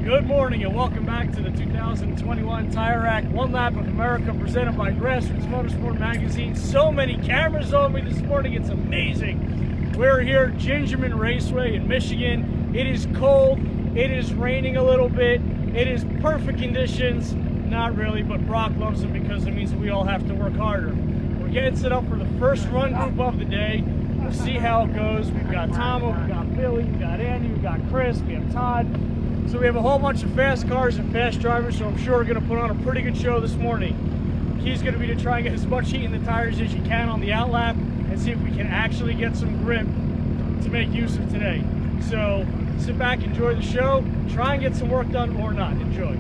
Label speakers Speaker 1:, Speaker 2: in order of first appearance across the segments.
Speaker 1: Good morning and welcome back to the 2021 Tire Rack One Lap of America presented by Grassroots Motorsport Magazine. So many cameras on me this morning, it's amazing. We're here at Gingerman Raceway in Michigan. It is cold, it is raining a little bit, it is perfect conditions. Not really, but Brock loves them because it means we all have to work harder. We're getting set up for the first run group of the day. We'll see how it goes. We've got Tomo, we've got Billy, we've got Andy, we've got Chris, we have Todd. So we have a whole bunch of fast cars and fast drivers, so I'm sure we're going to put on a pretty good show this morning. The key's going to be to try and get as much heat in the tires as you can on the outlap and see if we can actually get some grip to make use of today. So sit back, enjoy the show, try and get some work done or not. Enjoy.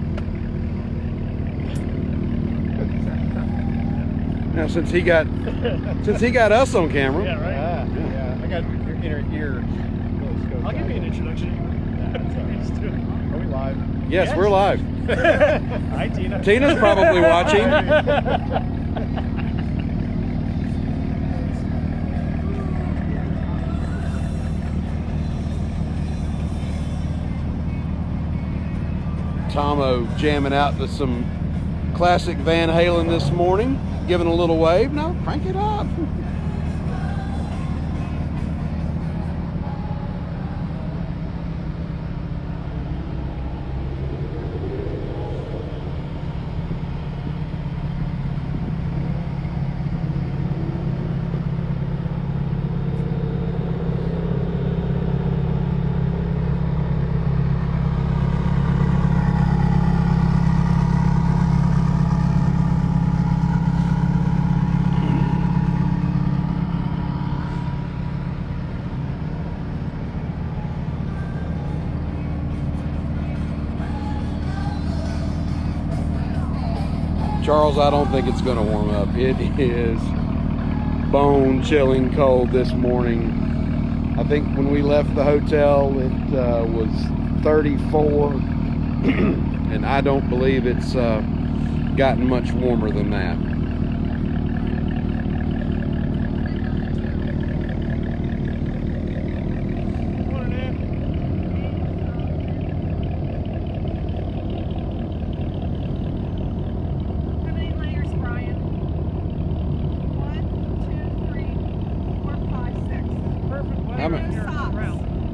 Speaker 2: Now, since he got us on camera.
Speaker 1: Yeah, right?
Speaker 3: Yeah. I got your inner ear.
Speaker 1: I'll give you an introduction.
Speaker 3: Are we live?
Speaker 2: Yes, we're live.
Speaker 1: Hi, Tina.
Speaker 2: Tina's probably watching. Tomo jamming out to some classic Van Halen this morning, giving a little wave. No, crank it up. Charles, I don't think it's going to warm up. It is bone-chilling cold this morning. I think when we left the hotel, it was 34, and I don't believe it's gotten much warmer than that.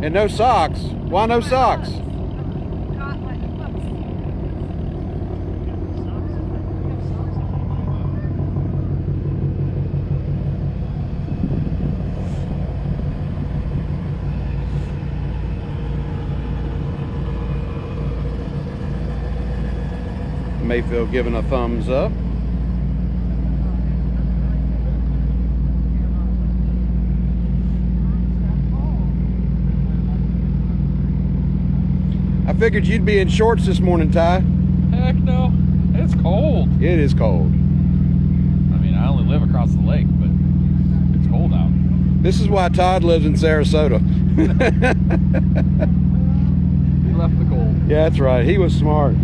Speaker 2: And no socks. Why no socks? Mayfield giving a thumbs up. I figured you'd be in shorts this morning, Ty.
Speaker 3: Heck no. It's cold.
Speaker 2: It is cold.
Speaker 3: I mean, I only live across the lake, but it's cold out.
Speaker 2: This is why Todd lives in Sarasota.
Speaker 3: He left the cold.
Speaker 2: Yeah, that's right. He was smart.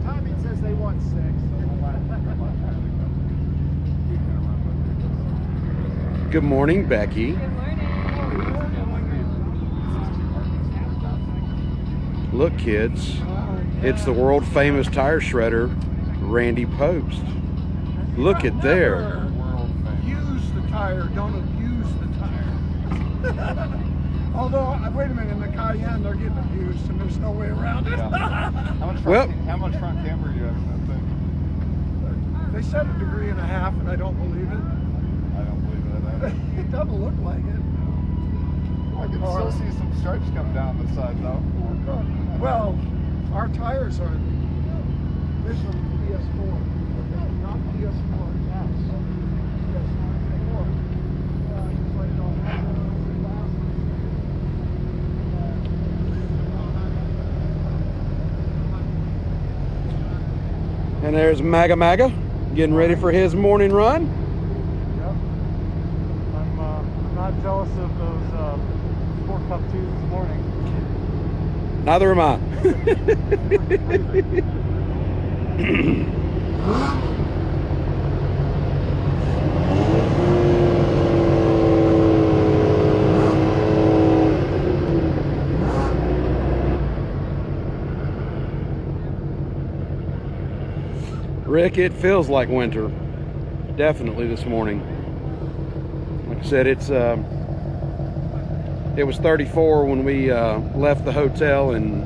Speaker 3: Tommy says they want 6.
Speaker 2: Good morning, Becky.
Speaker 4: Good morning.
Speaker 2: Look, kids, it's the world famous tire shredder, Randy Post. Look at there.
Speaker 5: Use the tire, don't abuse the tire. Although, wait a minute, in the Cayenne, they're getting abused, and there's no way around it.
Speaker 3: How much front camber do you have in that thing?
Speaker 5: They said 1.5 degrees, and I don't believe it.
Speaker 3: I don't believe it.
Speaker 5: It doesn't look like it.
Speaker 3: I can still see some stripes come down the side, though.
Speaker 5: Well, our tires are this one PS4, not PS4 X. PS4. Just like it all
Speaker 2: And there's Maga getting ready for his morning run.
Speaker 1: Yep. I'm not jealous of those Sport Cup 2s this morning.
Speaker 2: Neither am I. Rick, it feels like winter. Definitely this morning. Like I said, it was 34 when we left the hotel, and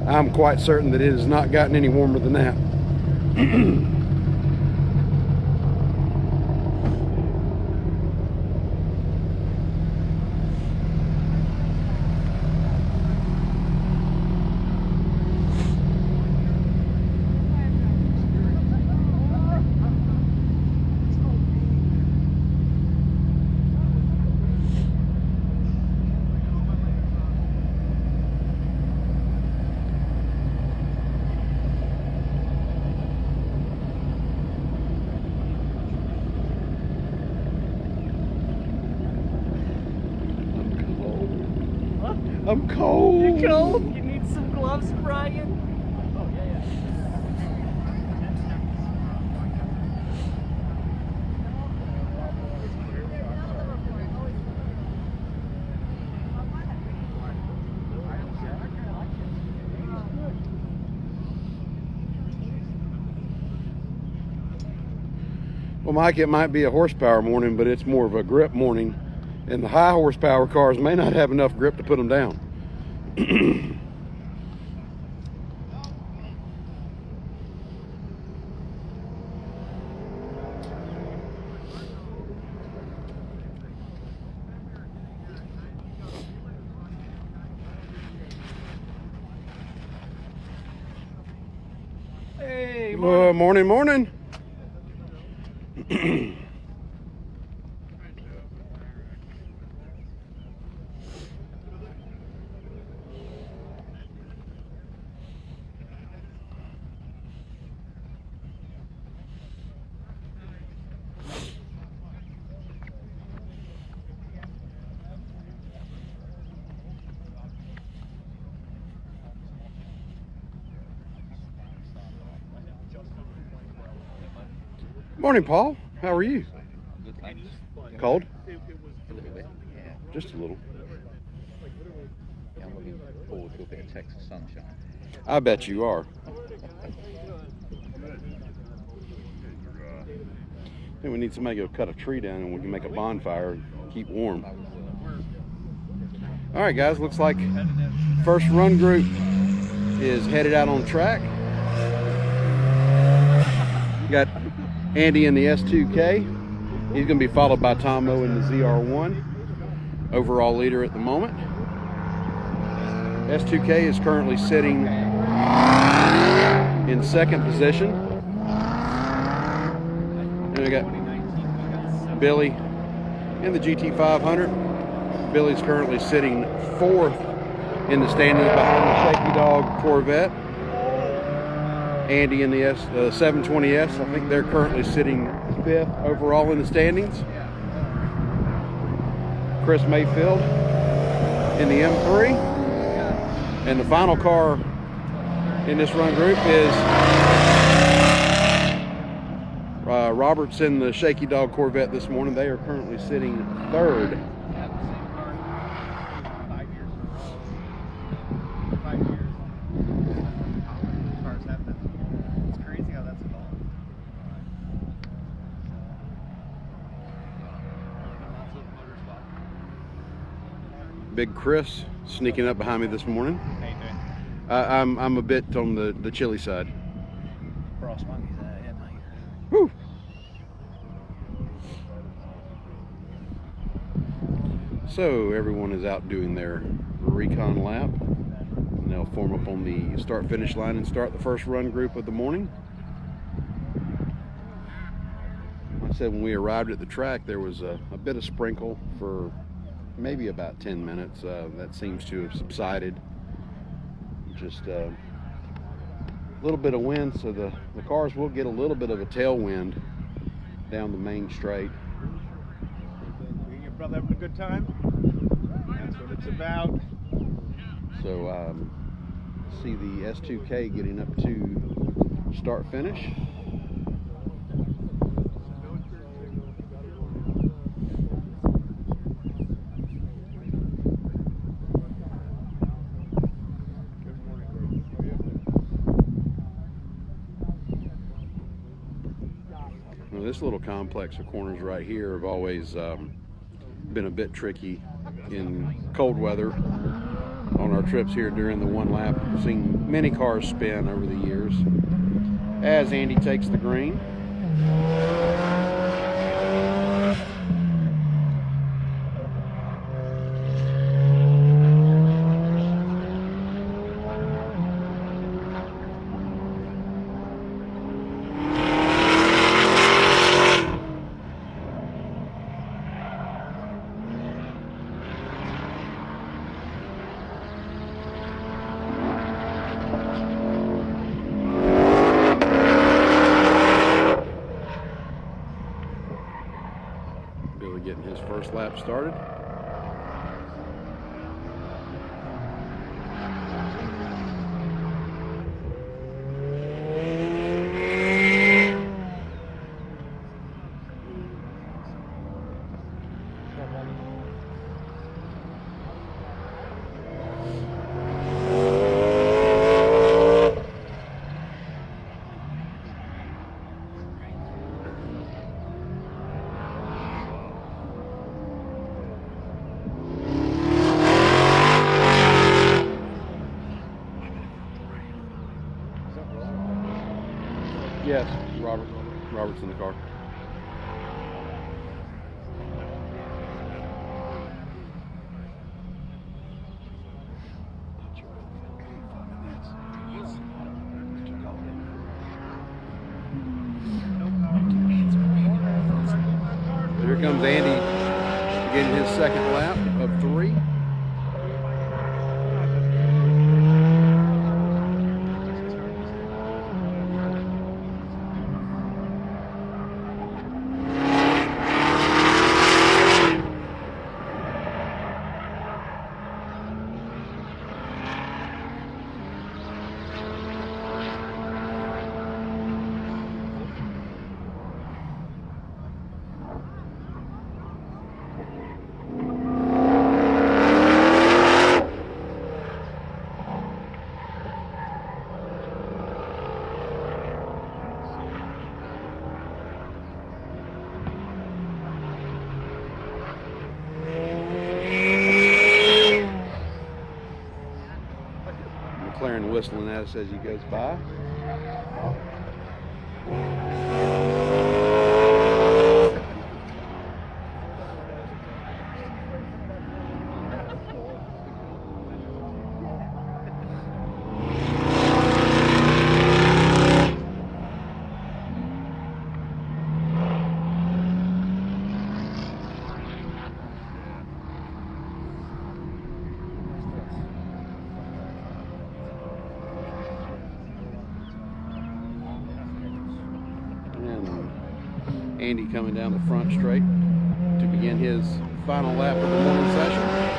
Speaker 2: I'm quite certain that it has not gotten any warmer than that. I'm cold.
Speaker 1: You cold? You need some gloves, Brian? Oh, yeah.
Speaker 2: Well, Mike, it might be a horsepower morning, but it's more of a grip morning. And the high horsepower cars may not have enough grip to put them down.
Speaker 1: Hey,
Speaker 2: Morning. Morning, Paul. How are you?
Speaker 3: Good things.
Speaker 2: Cold?
Speaker 3: A little bit, yeah.
Speaker 2: Just a little.
Speaker 3: Yeah, I'm looking forward to a bit of Texas sunshine.
Speaker 2: I bet you are. I think we need somebody to go cut a tree down and we can make a bonfire and keep warm. All right, guys, looks like first run group is headed out on track. Got Andy in the S2K. He's going to be followed by Tomo in the ZR1. Overall leader at the moment. S2K is currently sitting in second position. And we got Billy in the GT500. Billy's currently sitting fourth in the standings behind the Shaky Dog Corvette. Andy in the 720S, I think they're currently sitting fifth overall in the standings. Chris Mayfield in the M3. And the final car in this run group is Roberts in the Shaky Dog Corvette this morning. They are currently sitting third. Big Chris sneaking up behind me this morning.
Speaker 3: How you doing?
Speaker 2: I'm a bit on the chilly side.
Speaker 3: Frost monkeys, yeah, mate.
Speaker 2: Woo! So everyone is out doing their recon lap. And they'll form up on the start-finish line and start the first run group of the morning. Like I said, when we arrived at the track, there was a bit of sprinkle for maybe about 10 minutes. That seems to have subsided. Just a little bit of wind, so the cars will get a little bit of a tailwind down the main straight.
Speaker 5: Your brother having a good time? That's what it's about.
Speaker 2: So see the S2K getting up to start finish. Well, this little complex of corners right here have always been a bit tricky in cold weather. On our trips here during the one lap, we've seen many cars spin over the years. As Andy takes the green. Getting his first lap started. Yes, Robert's in the car. Here comes Andy getting his second lap of 3. McLaren whistling at us as he goes by. Andy coming down the front straight to begin his final lap of the morning session.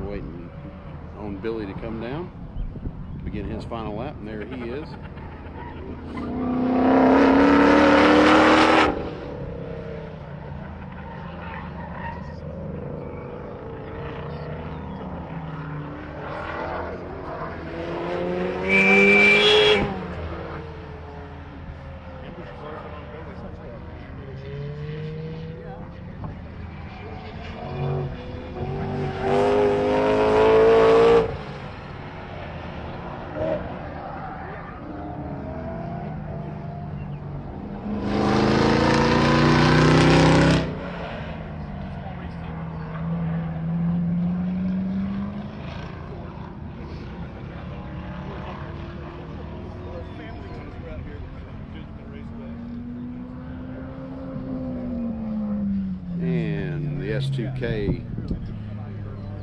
Speaker 2: Waiting on Billy to come down, begin his final lap, and there he is. The S2K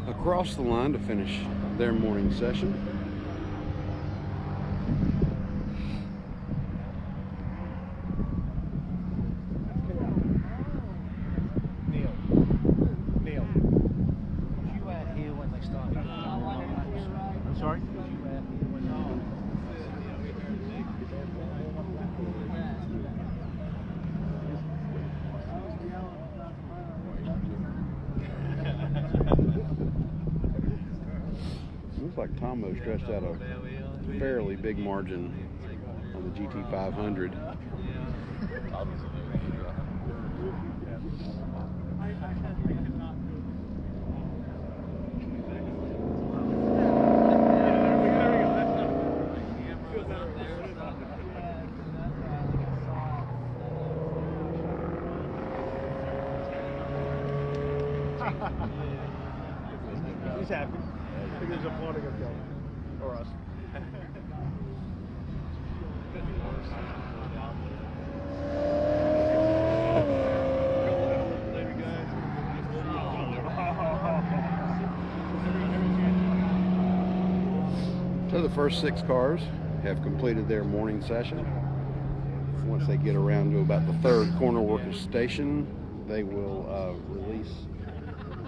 Speaker 2: across the line to finish their morning session. like Tomo stretched out a fairly big margin on the GT500.
Speaker 1: He's happy. I think he's applauding himself. Or us.
Speaker 2: So the first 6 cars have completed their morning session. Once they get around to about the 3rd corner worker station, they will release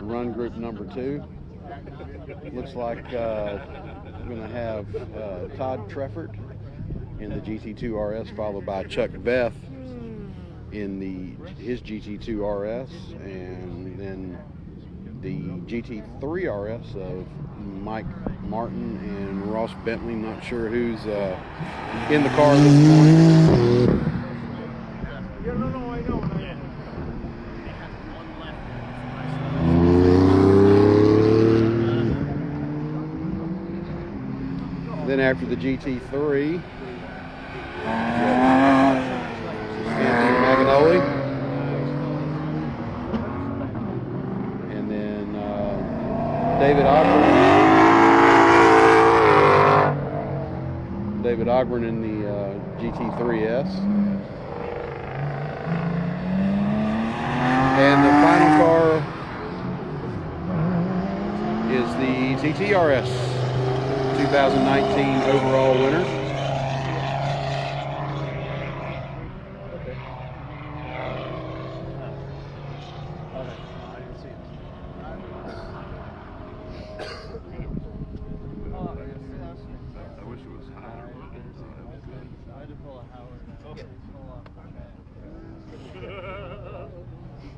Speaker 2: run group number 2. Looks like we're going to have Todd Treffert in the GT2 RS, followed by Chuck Beth in his GT2 RS, and then the GT3 RS of Mike Martin and Ross Bentley. Not sure who's in the car this morning.
Speaker 1: Yeah, no, I know.
Speaker 2: Then after the GT3, Anthony Maganoli, and then David Ogren in the GT3S, and the final car is the TTRS 2019 overall winner.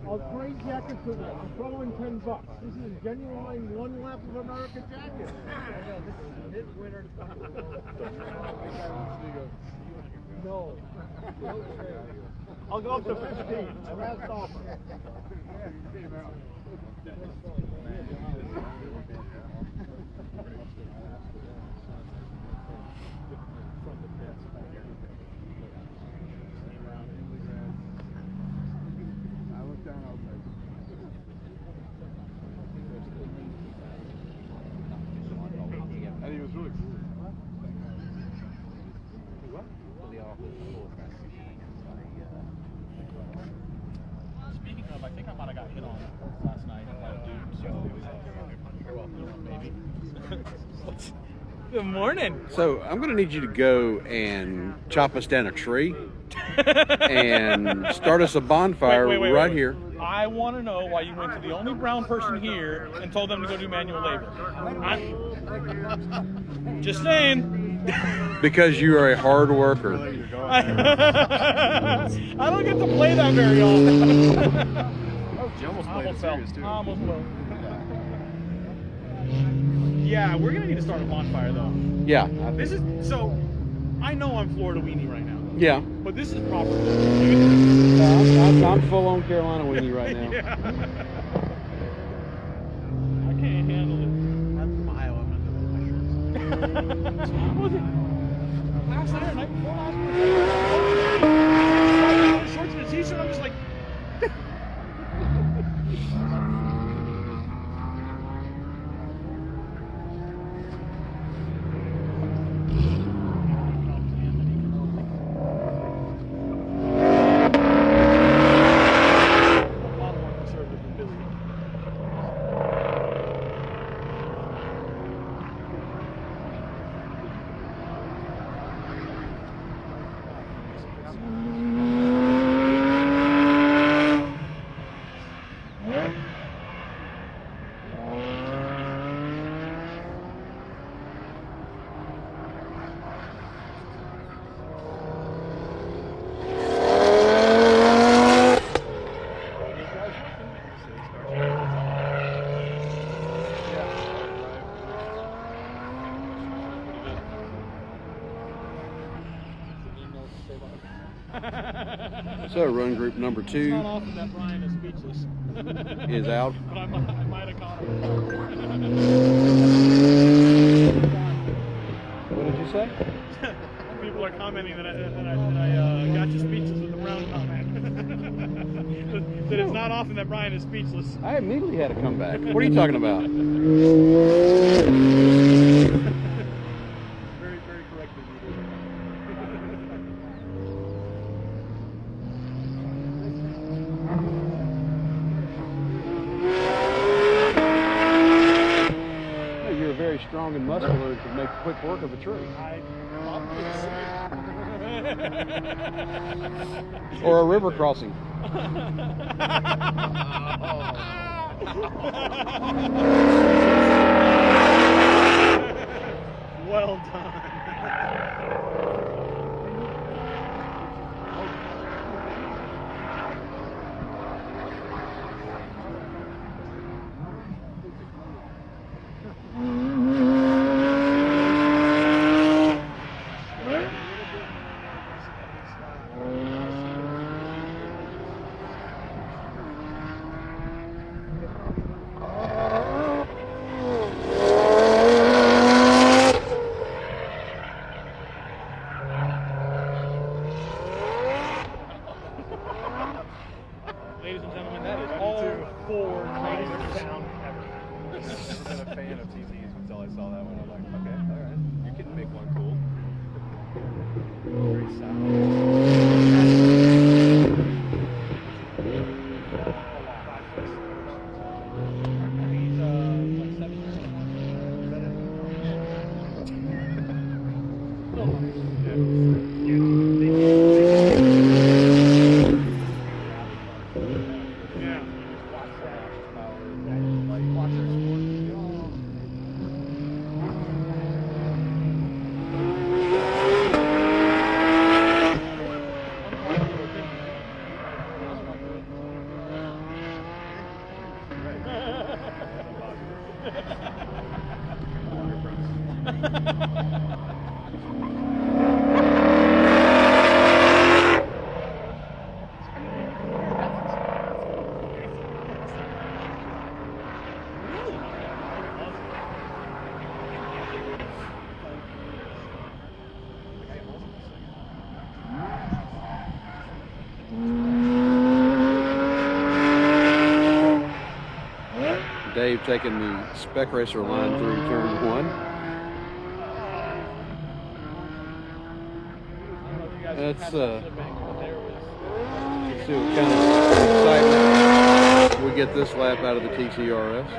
Speaker 1: I'll trade jackets for that. I'm throwing $10. This is a genuine 1 lap of America jacket. I know, this is mid-winter stuff. No. I'll go up to 15. Last offer.
Speaker 5: And he was really cool.
Speaker 3: Speaking of, I think I might have got hit on last night by a dude, so you're welcome, maybe.
Speaker 1: Good morning.
Speaker 2: So I'm going to need you to go and chop us down a tree and start us a bonfire right here.
Speaker 3: I want to know why you went to the only brown person here and told them to go do manual labor. Just saying.
Speaker 2: Because you are a hard worker.
Speaker 3: I don't get to play that very often.
Speaker 5: You almost played it serious too.
Speaker 3: Almost fell. Yeah, we're gonna need to start a bonfire though.
Speaker 2: Yeah.
Speaker 3: This is so. I know I'm Florida weenie right now,
Speaker 2: Yeah.
Speaker 3: but this is proper.
Speaker 2: I'm full on Carolina weenie right now.
Speaker 3: Yeah. I can't handle it.
Speaker 1: That's from Iowa. I'm not going to my shirt.
Speaker 3: What was it? Last night or night before last? Shorts and a t-shirt. I'm just like.
Speaker 2: So run group number
Speaker 3: It's
Speaker 2: 2
Speaker 3: not often that Brian is speechless.
Speaker 2: is out.
Speaker 3: But I might have caught him.
Speaker 2: What did you say?
Speaker 3: People are commenting that I got you speechless with the Brown comment. That it's not often that Brian is speechless.
Speaker 2: I immediately had to come back. What are you talking about?
Speaker 3: Very, very correctly.
Speaker 2: You're very strong and muscular and can make quick work of a tree.
Speaker 3: I obviously.
Speaker 2: Or a river crossing.
Speaker 3: Well done. Ladies and gentlemen, that is all 4 nicest sound ever.
Speaker 4: I've never been a fan of TZs until I saw that one. I'm like, okay, all right, you can make one cool. Very
Speaker 2: Dave taking the Spec Racer line through turn 1. Let's see what kind of excitement we get this lap out of the TCRS.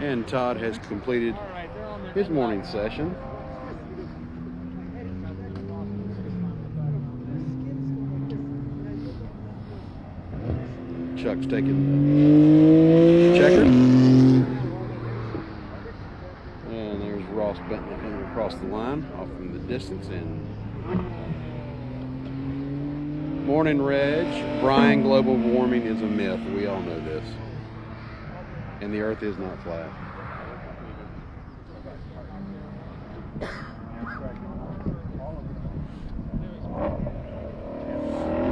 Speaker 2: And Todd has completed his morning session. Chuck's taking checker. And there's Ross Bentley coming across the line off in the distance. And morning, Reg. Brian, global warming is a myth. We all know this. And the earth is not flat.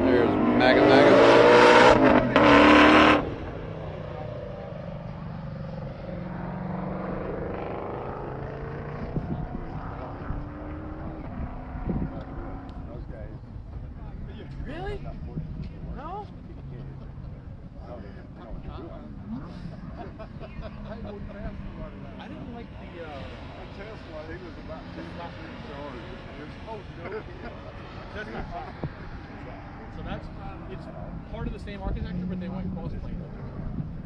Speaker 2: There's Maga Maga.
Speaker 3: Really? No? I didn't like the
Speaker 5: Tesla, he was about 2
Speaker 3: that's not fun. So it's part of the same architecture, but they went cross plane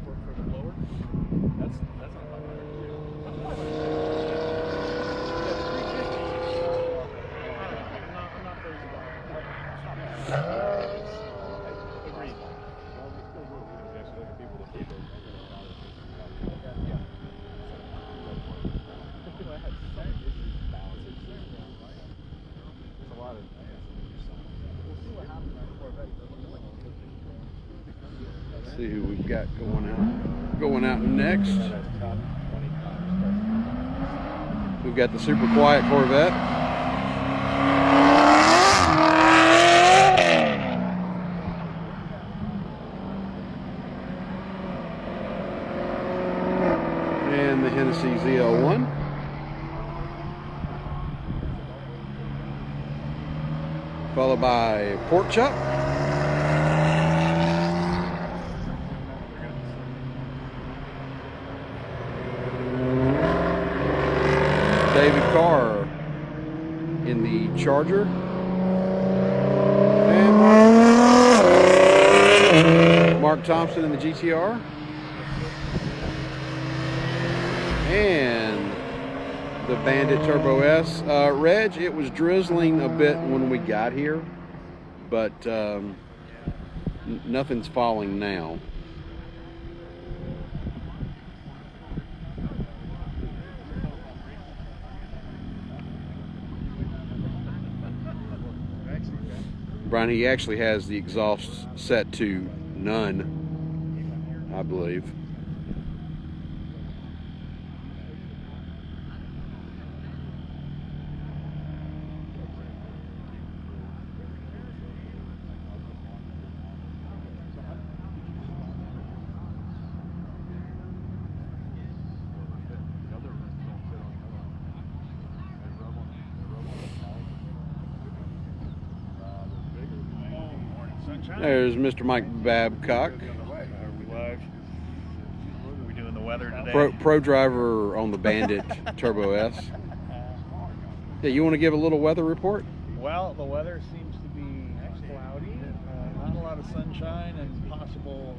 Speaker 3: for the blower. That's not fun. I'm not crazy about it. Agreed.
Speaker 4: There's a lot of
Speaker 2: Let's see who we've got going out next. We've got the super quiet Corvette. And the Hennessy ZL1. Followed by Pork Chop. David Carr in the Charger. And Mark Thompson in the GTR. And the Bandit Turbo S. Reg, it was drizzling a bit when we got here, but nothing's falling now. Brian, he actually has the exhaust set to none, I believe. There's Mr. Mike Babcock.
Speaker 4: Are we live? Are we doing the weather today?
Speaker 2: Pro driver on the Bandit Turbo S. Yeah, you want to give a little weather report?
Speaker 4: Well, the weather seems to be cloudy, not a lot of sunshine, and possible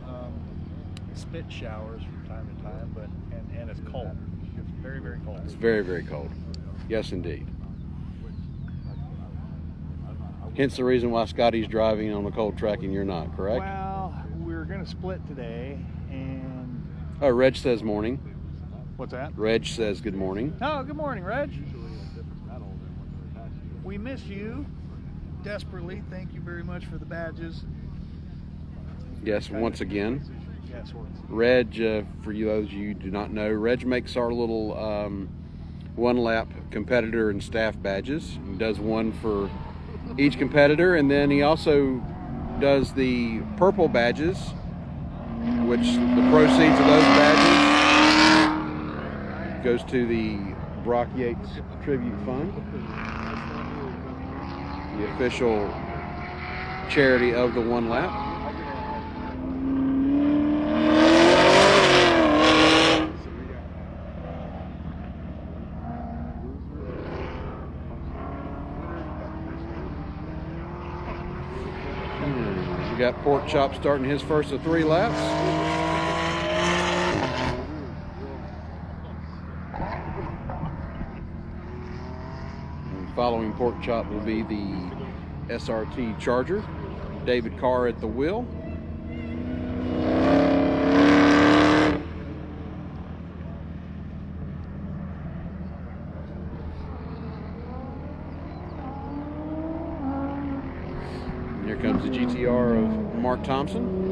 Speaker 4: spit showers from time to time. But and it's cold. It's very, very cold.
Speaker 2: It's very, very cold. Yes, indeed. Hence the reason why Scotty's driving on the cold track and you're not, correct?
Speaker 4: Well, we're going to split today, and
Speaker 2: Oh, Reg says morning.
Speaker 4: what's that?
Speaker 2: Reg says good morning.
Speaker 4: Oh, good morning, Reg. We miss you desperately. Thank you very much for the badges.
Speaker 2: Yes, once again.
Speaker 4: Yes,
Speaker 2: Reg, for you those you who do not know, Reg makes our little one-lap competitor and staff badges. He does one for each competitor, and then he also does the purple badges, which the proceeds of those badges goes to the Brock Yates Tribute Fund, the official charity of the one lap. We got Pork Chop starting his first of 3 laps. And following Pork Chop will be the SRT Charger. David Carr at the wheel. Here comes the GTR of Mark Thompson.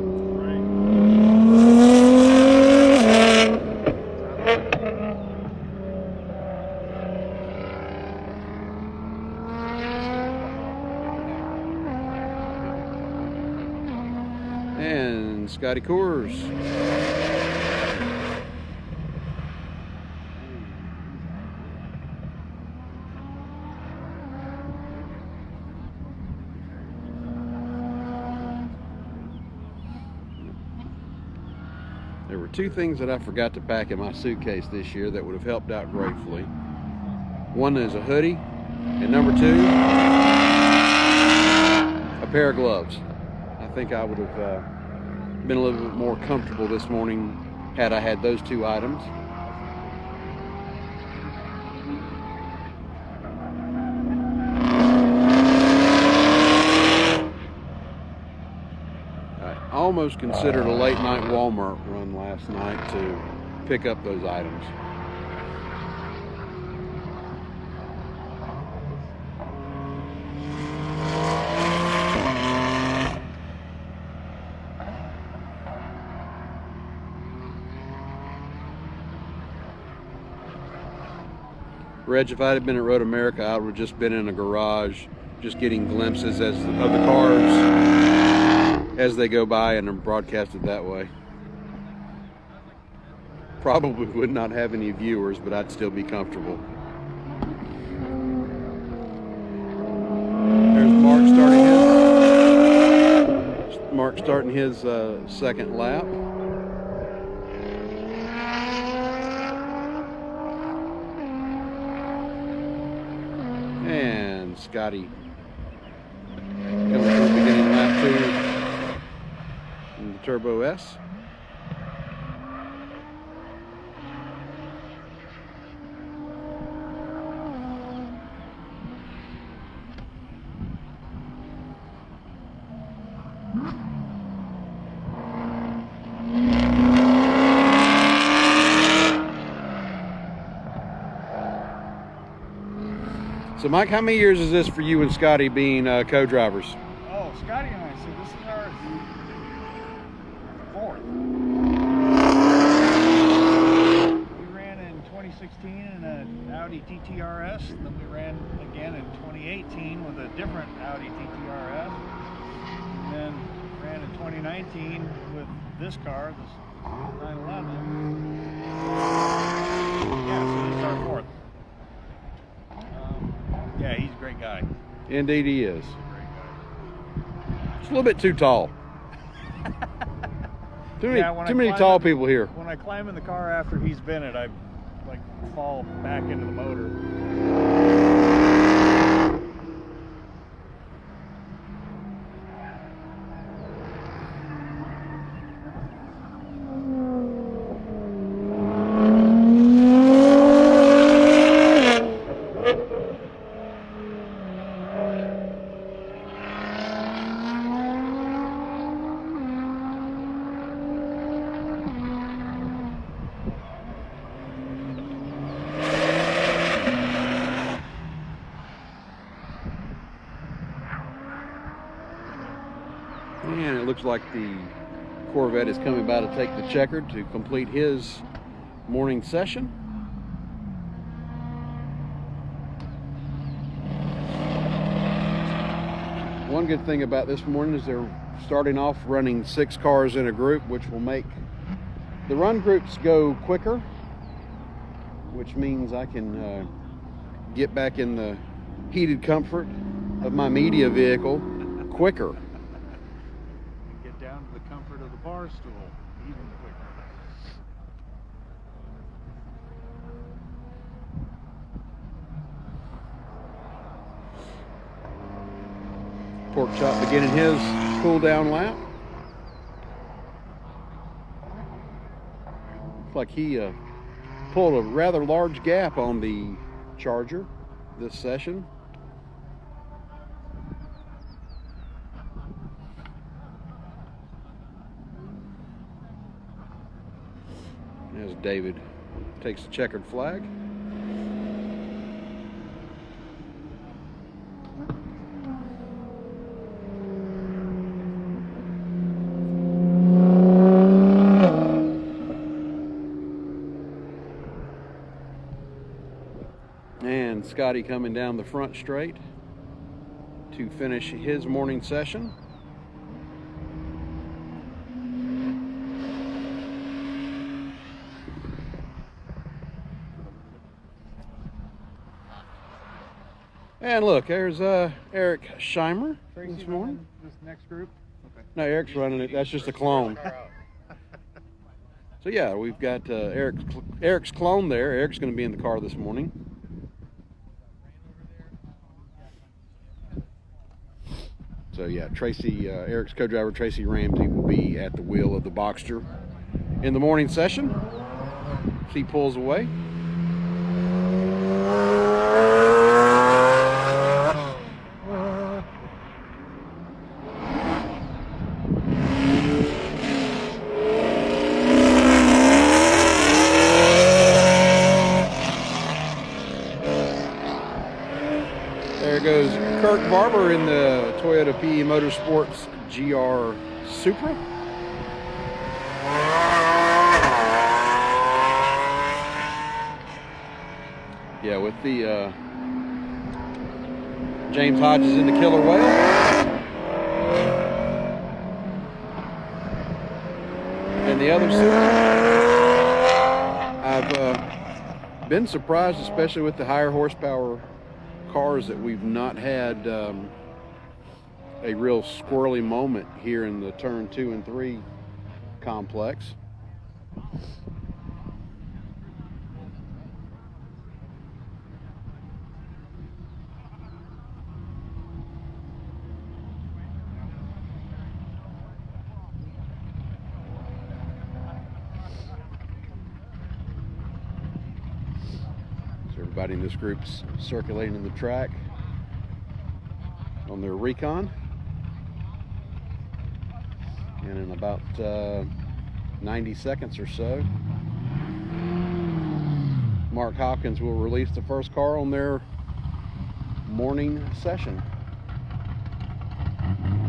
Speaker 2: And Scotty Coors. There were 2 things that I forgot to pack in my suitcase this year that would have helped out gratefully. One is a hoodie, and number 2, a pair of gloves. I think I would have been a little bit more comfortable this morning had I had those 2 items. I almost considered a late night Walmart run last night to pick up those items. Reg, if I had been at Road America, I would have just been in a garage, just getting glimpses of the cars as they go by and are broadcasted that way. Probably would not have any viewers, but I'd still be comfortable. There's Mark starting his second lap. And Scotty coming to the beginning lap 2 in the Turbo S. So, Mike, how many years is this for you and Scotty being co-drivers?
Speaker 4: Oh, Scotty and I, so this is our fourth. We ran in 2016 in an Audi TTRS, and then we ran again in 2018 with a different Audi TTRS, and then ran in 2019 with this car, this 911. Yeah, so this is our fourth. Yeah, he's a great guy.
Speaker 2: Indeed he is. It's a little bit too tall. Too many tall people here.
Speaker 4: When I climb in the car after he's been it, I like fall back into the motor.
Speaker 2: And it looks like the Corvette is coming by to take the checkered to complete his morning session. One good thing about this morning is they're starting off running 6 cars in a group, which will make the run groups go quicker, which means I can get back in the heated comfort of my media vehicle quicker.
Speaker 4: Get down to the comfort of the bar stool even quicker.
Speaker 2: Pork Chop beginning his cool down lap. Looks like he pulled a rather large gap on the Charger this session. As David takes the checkered flag. And Scotty coming down the front straight to finish his morning session. And look, there's Eric Scheimer this morning.
Speaker 4: This next group? Okay.
Speaker 2: No, Eric's running it. That's just a clone. So yeah, we've got Eric's clone there. Eric's going to be in the car this morning. So yeah, Tracy, Eric's co-driver Tracy Ramsey will be at the wheel of the Boxster in the morning session. She pulls away. There goes Kirk Barber in the Toyota PE Motorsports GR Supra. Yeah, with the James Hodges in the killer whale. And the other I've been surprised, especially with the higher horsepower cars, that we've not had a real squirrely moment here in the turn 2 and 3 complex. Everybody in this group's circulating the track on their recon. And in about 90 seconds or so, Mark Hopkins will release the first car on their morning session.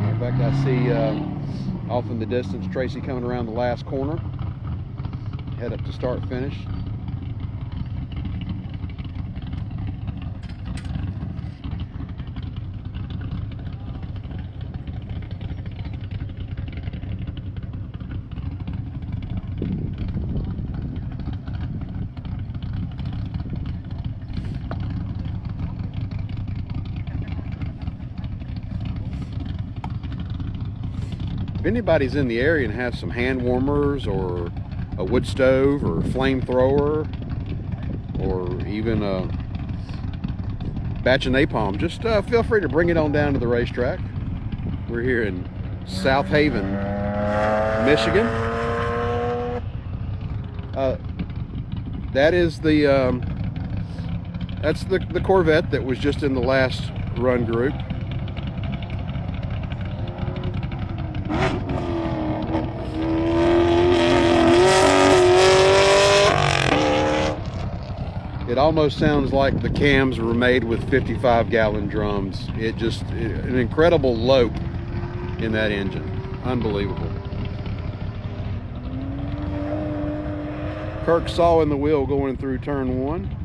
Speaker 2: In fact, I see off in the distance Tracy coming around the last corner, head up to start finish. If anybody's in the area and has some hand warmers or a wood stove or flamethrower or even a batch of napalm, just feel free to bring it on down to the racetrack. We're here in South Haven, Michigan. That is that's the Corvette that was just in the last run group. It almost sounds like the cams were made with 55-gallon drums. An incredible lope in that engine. Unbelievable. Kirk saw in the wheel going through turn 1.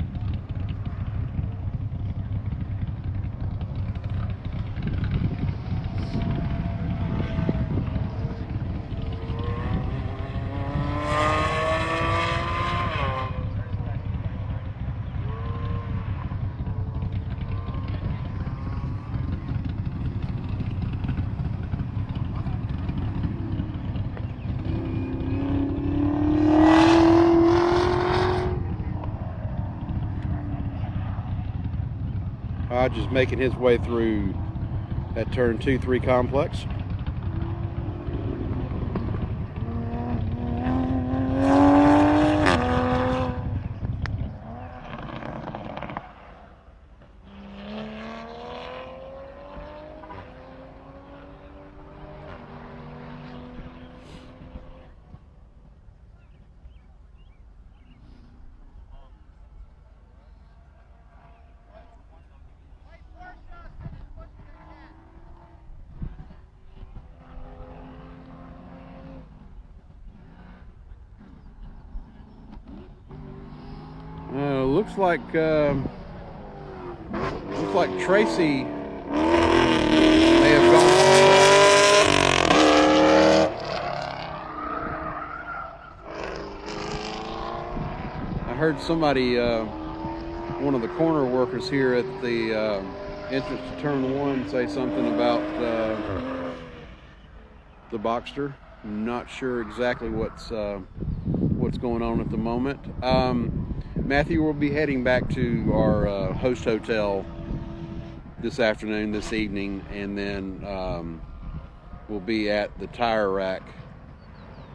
Speaker 2: Hodges making his way through that turn 2-3 complex. Looks like Tracy may have gone. I heard somebody, one of the corner workers here at the entrance to turn 1, say something about the Boxster. I'm not sure exactly what's going on at the moment. Matthew will be heading back to our host hotel this evening, and then we'll be at the tire rack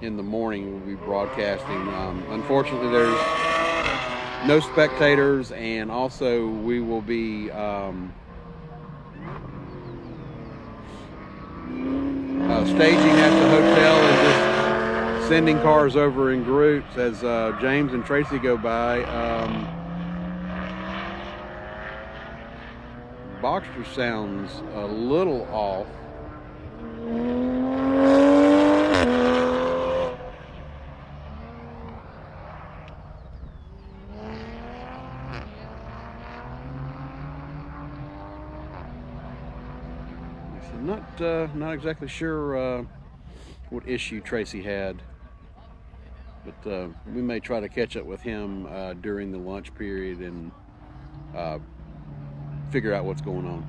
Speaker 2: in the morning. We'll be broadcasting. Unfortunately, there's no spectators, and also we will be staging at the hotel and just sending cars over in groups as James and Tracy go by. Boxster sounds a little off. not exactly sure what issue Tracy had, but we may try to catch up with him during the lunch period and figure out what's going on.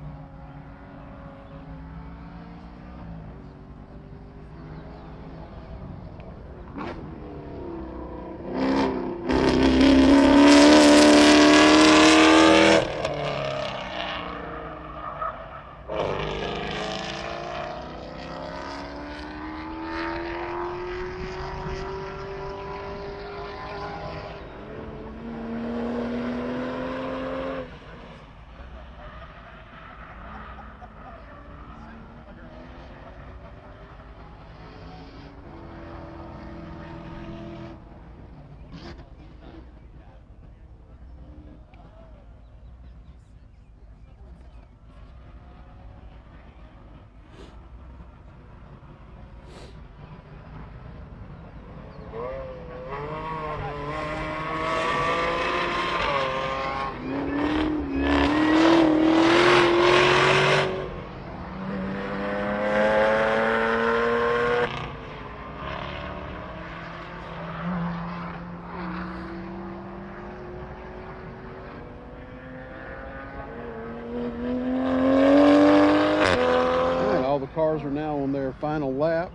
Speaker 2: Cars are now on their final lap.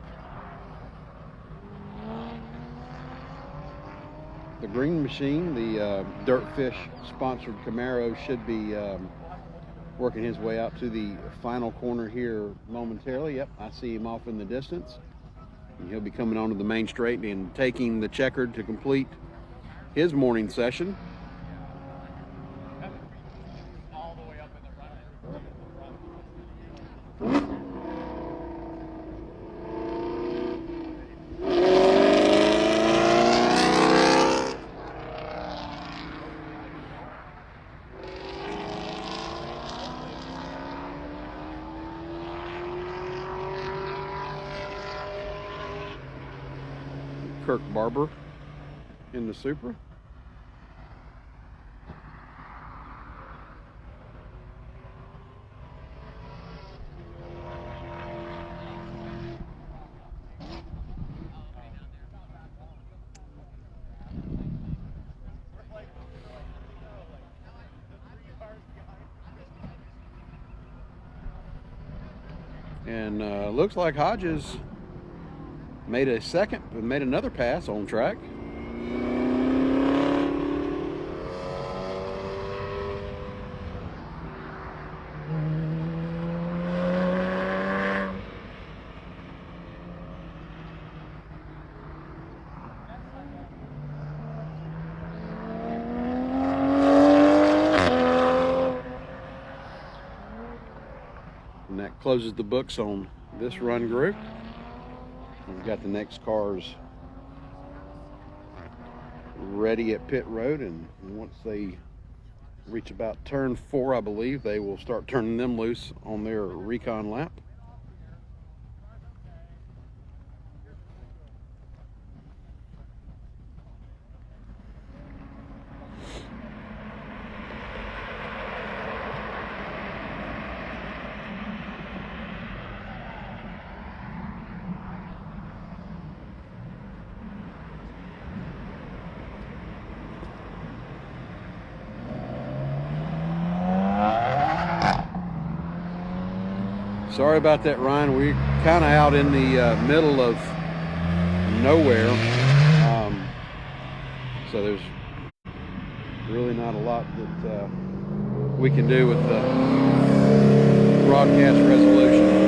Speaker 2: The green machine, the Dirtfish sponsored Camaro, should be working his way out to the final corner here momentarily. Yep, I see him off in the distance. And he'll be coming onto the main straight and taking the checkered to complete his morning session. Kirk Barber in the Supra. And looks like Hodges made another pass on track. And that closes the books on this run group. We've got the next cars ready at pit road, and once they reach about turn 4, I believe, they will start turning them loose on their recon lap. Sorry about that, Ryan. We're kind of out in the middle of nowhere, so there's really not a lot that we can do with the broadcast resolution.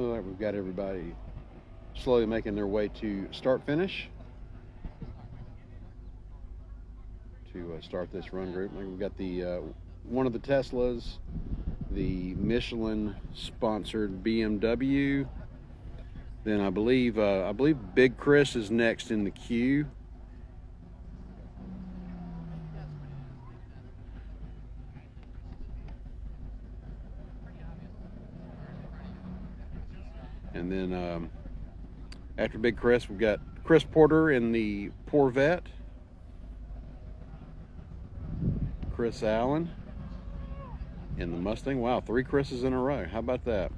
Speaker 2: All right, we've got everybody slowly making their way to start finish to start this run group. We've got the one of the Teslas, the Michelin sponsored BMW. Then I believe Big Chris is next in the queue. And then after Big Chris, we've got Chris Porter in the Corvette, Chris Allen in the Mustang. Wow, 3 Chris's in a row. How about that?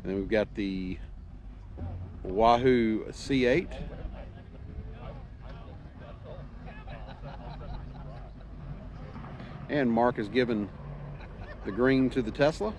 Speaker 2: And then we've got the Wahoo C8. And Mark has given the green to the Tesla.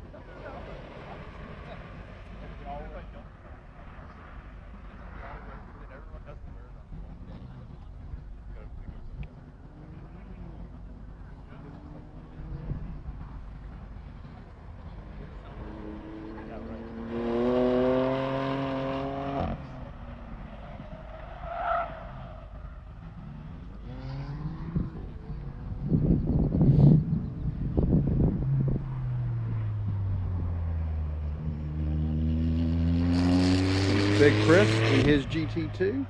Speaker 2: Big Chris in his GT2.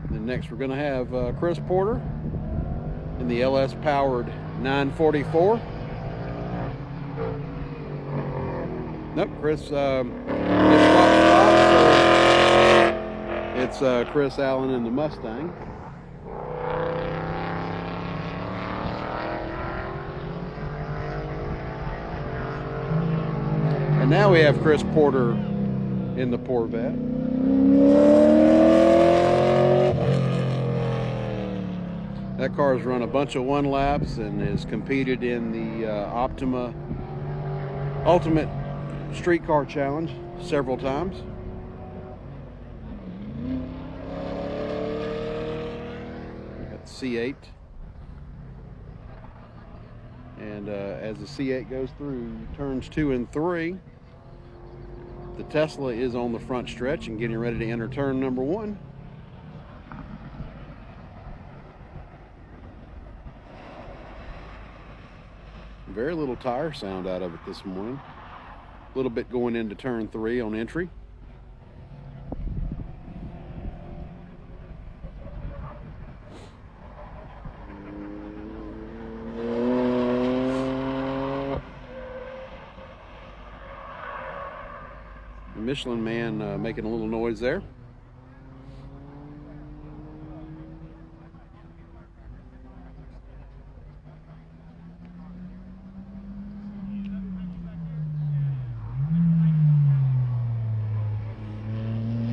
Speaker 2: Then next we're going to have Chris Porter in the LS powered 944. Nope, Chris it's Chris Allen in the Mustang. And now we have Chris Porter in the Corvette. That car has run a bunch of 1 laps and has competed in the Ultimate Street Car Challenge several times. Got the C8. And as the C8 goes through turns 2 and 3, the Tesla is on the front stretch and getting ready to enter turn number 1. Very little tire sound out of it this morning. A little bit going into turn 3 on entry. Michelin man making a little noise there.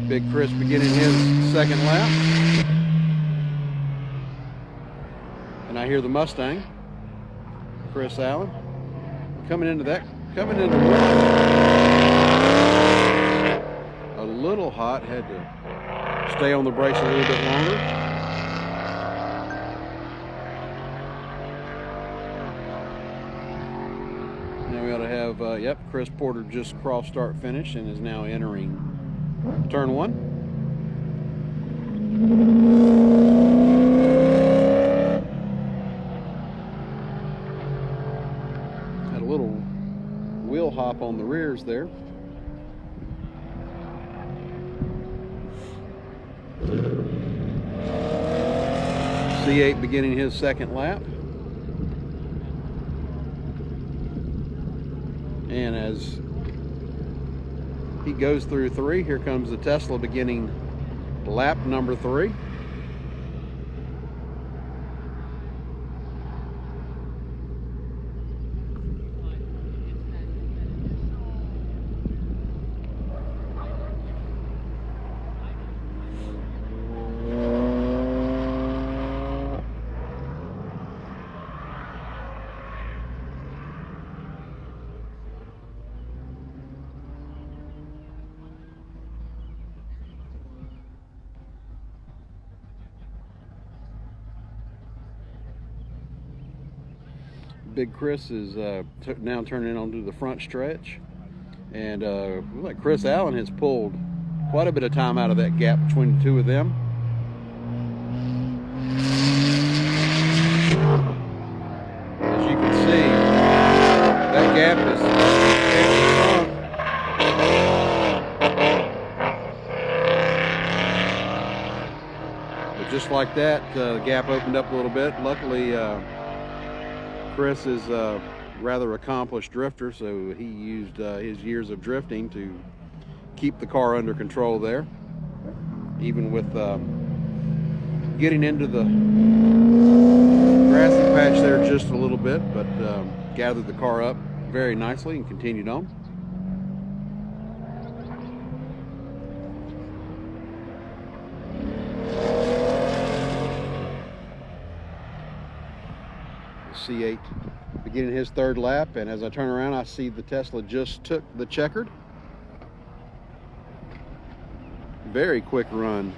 Speaker 2: Big Chris beginning his second lap. And I hear the Mustang. Chris Allen coming into one. A little hot, had to stay on the brakes a little bit longer. Now we ought to have, yep, Chris Porter just cross start finish and is now entering turn 1. Had a little wheel hop on the rears there. C8 beginning his second lap. And as he goes through 3, here comes the Tesla beginning lap number 3. Big Chris is now turning onto the front stretch, And looks like Chris Allen has pulled quite a bit of time out of that gap between the two of them. As you can see, that gap is strong. But just like that, the gap opened up a little bit. Luckily, Chris is a rather accomplished drifter, so he used his years of drifting to keep the car under control there, even with getting into the grassy patch there just a little bit, but gathered the car up very nicely and continued on. C8 beginning his third lap, and as I turn around, I see the Tesla just took the checkered. Very quick run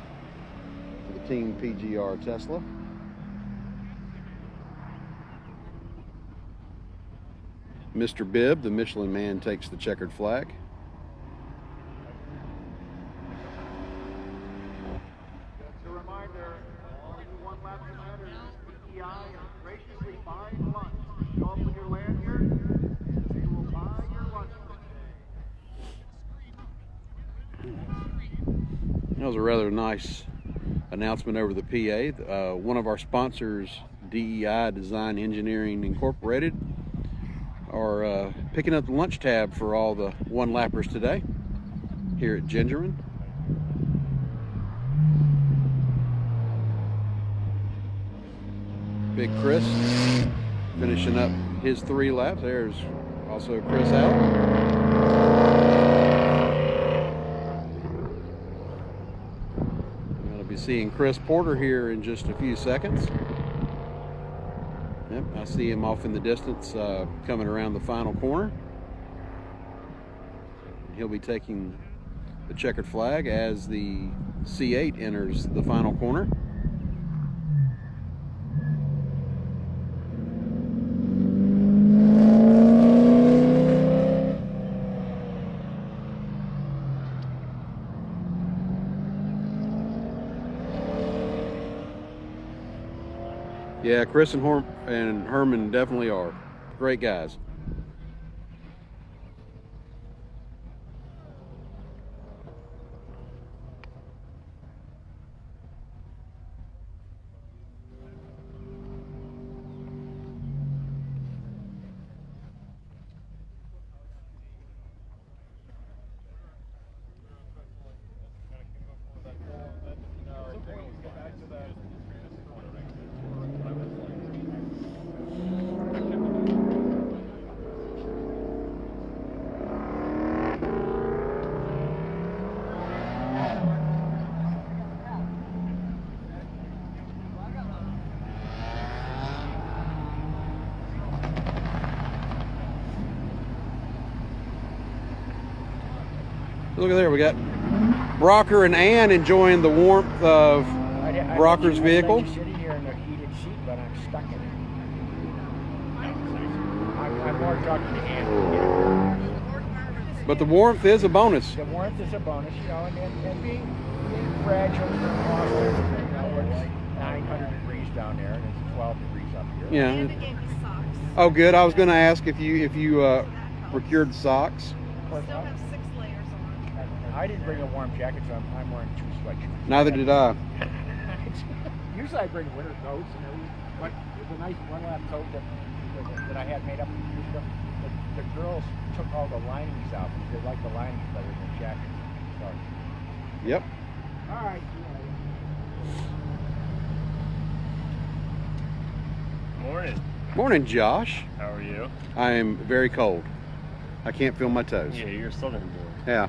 Speaker 2: for the Team PGR Tesla. Mr. Bibb, the Michelin Man, takes the checkered flag.
Speaker 6: Just a reminder, all you one lap commanders, PEI is graciously buying lunch. Show up with your lanyard, you will buy your lunch.
Speaker 2: That was a rather nice announcement over the PA. One of our sponsors, DEI Design Engineering Incorporated, are picking up the lunch tab for all the one-lappers today here at Gingerman. Big Chris finishing up his 3 laps. There's also Chris Allen. Seeing Chris Porter here in just a few seconds. Yep, I see him off in the distance coming around the final corner. He'll be taking the checkered flag as the C8 enters the final corner. Yeah, Chris and Herman definitely are great guys. Look at there, we got Rocker and Ann enjoying the warmth of Rocker's vehicle.
Speaker 7: I'm sitting here in the heated seat, but I'm stuck in it. I'm more talking to Ann.
Speaker 2: But the warmth is a bonus.
Speaker 7: The warmth is a bonus, you know, and being fragile and Austin, you know, it's 900 degrees down there and it's 12 degrees up here.
Speaker 2: Yeah.
Speaker 8: And they gave me socks.
Speaker 2: Oh, good. I was going to ask if you procured socks.
Speaker 8: I still have 6 layers on.
Speaker 7: I didn't bring a warm jacket, so I'm wearing 2 sweatshirts.
Speaker 2: Neither did I.
Speaker 7: Usually I bring winter coats and everything, but the nice one-lap coat that I had made up years ago, the girls took all the linings out because they like the linings better than the jacket. So.
Speaker 2: Yep.
Speaker 7: All right.
Speaker 9: Morning.
Speaker 2: Morning, Josh.
Speaker 9: How are you?
Speaker 2: I am very cold. I can't feel my toes.
Speaker 9: Yeah, you're a southern boy.
Speaker 2: Yeah.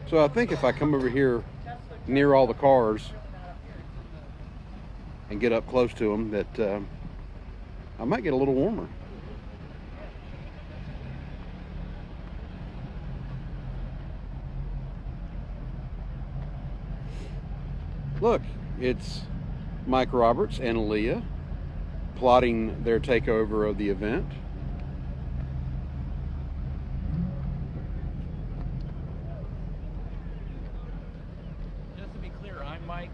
Speaker 2: So I think if I come over here near all the cars and get up close to them, that I might get a little warmer. Look, it's Mike Roberts and Leah plotting their takeover of the event.
Speaker 3: Just to be clear, I'm Mike,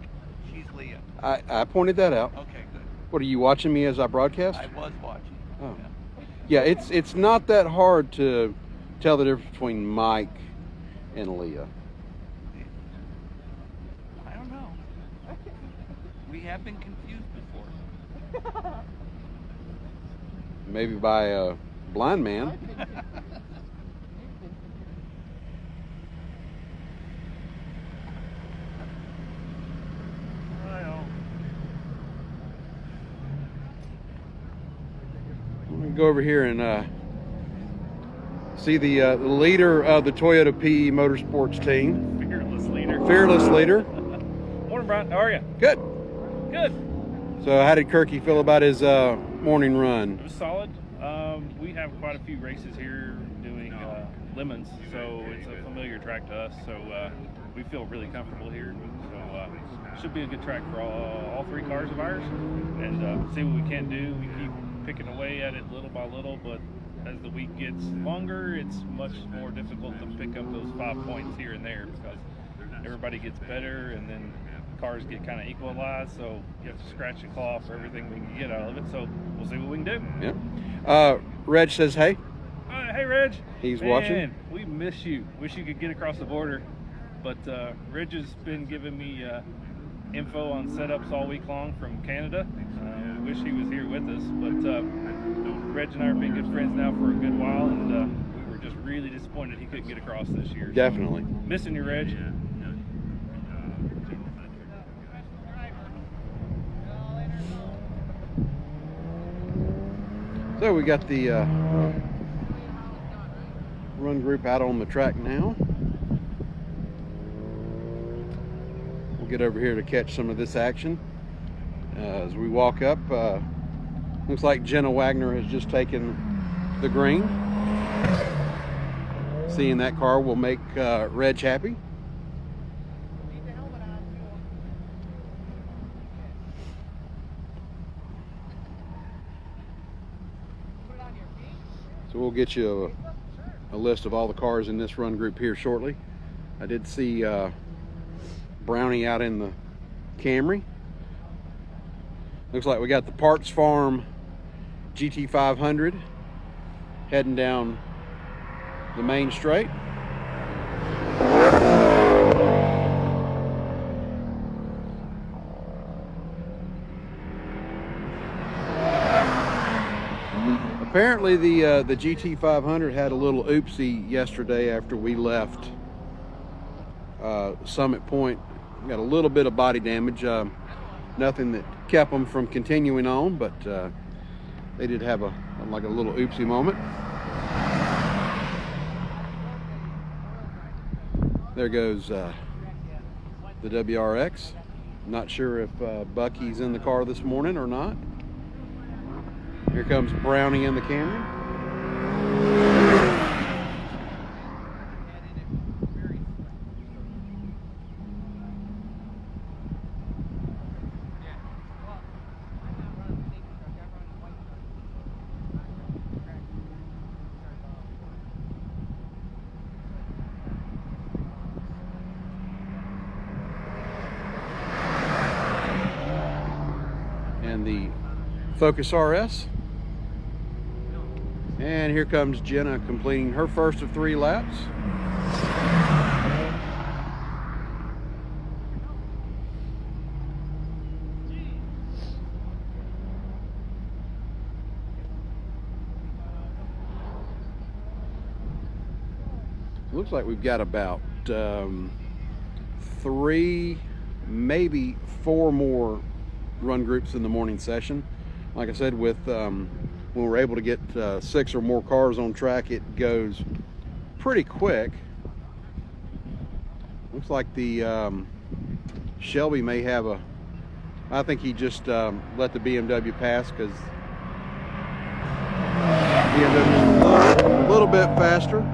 Speaker 3: she's Leah.
Speaker 2: I pointed that out.
Speaker 3: Okay, good.
Speaker 2: What, are you watching me as I broadcast?
Speaker 3: I was watching.
Speaker 2: Oh. Yeah, it's not that hard to tell the difference between Mike and Leah.
Speaker 3: I don't know. We have been confused before.
Speaker 2: Maybe by a blind man. I'm gonna go over here and see the leader of the Toyota PE Motorsports team.
Speaker 1: Fearless leader.
Speaker 2: Fearless leader.
Speaker 1: Morning, Brian. How are you?
Speaker 2: Good.
Speaker 1: Good.
Speaker 2: So how did Kirky feel about his morning
Speaker 10: It
Speaker 2: run?
Speaker 10: was solid. We have quite a few races here doing lemons, so it's a familiar track to us. So we feel really comfortable here. So should be a good track for all three cars of ours, and see what we can do. We keep picking away at it little by little, but as the week gets longer, it's much more difficult to pick up those 5 points here and there because everybody gets better, and then cars get kind of equalized, so you have to scratch and claw for everything we can get out of it. So we'll see what we can do.
Speaker 2: Yeah. Reg says hey.
Speaker 10: Hey, Reg.
Speaker 2: He's
Speaker 10: Man,
Speaker 2: watching.
Speaker 10: We miss you. Wish you could get across the border, but Reg has been giving me info on setups all week long from Canada. We wish he was here with us, but Reg and I have been good friends now for a good while, and we were just really disappointed he couldn't get across this year.
Speaker 2: Definitely.
Speaker 10: Missing you, Reg.
Speaker 2: So we got the run group out on the track now. We'll get over here to catch some of this action. As we walk up, looks like Jenna Wagner has just taken the green. Seeing that car will make Reg happy. So we'll get you a list of all the cars in this run group here shortly. I did see Brownie out in the Camry. Looks like we got the Parts Farm GT500 heading down the main straight. Apparently the GT500 had a little oopsie yesterday after we left Summit Point. Got a little bit of body damage. Nothing that kept them from continuing on, but they did have like a little oopsie moment. There goes the WRX. Not sure if Bucky's in the car this morning or not. Here comes Brownie in the Camry. And the Focus RS. And here comes Jenna completing her first of 3 laps. Looks like we've got about 3, maybe 4 more run groups in the morning session. Like I said, with when we're able to get 6 or more cars on track, it goes pretty quick. Looks like the Shelby may have I think he just let the BMW pass because BMW is a little bit faster.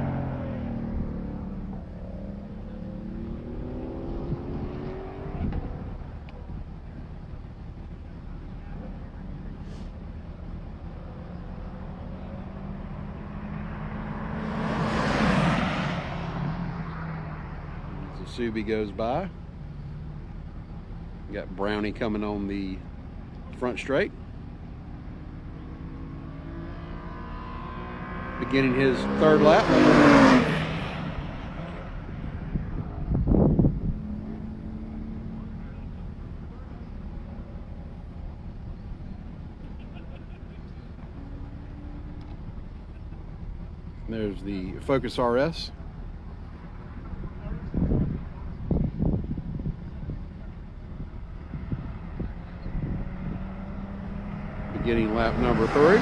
Speaker 2: Subi goes by. We got Brownie coming on the front straight. Beginning his third lap. There's the Focus RS. Beginning lap number 3.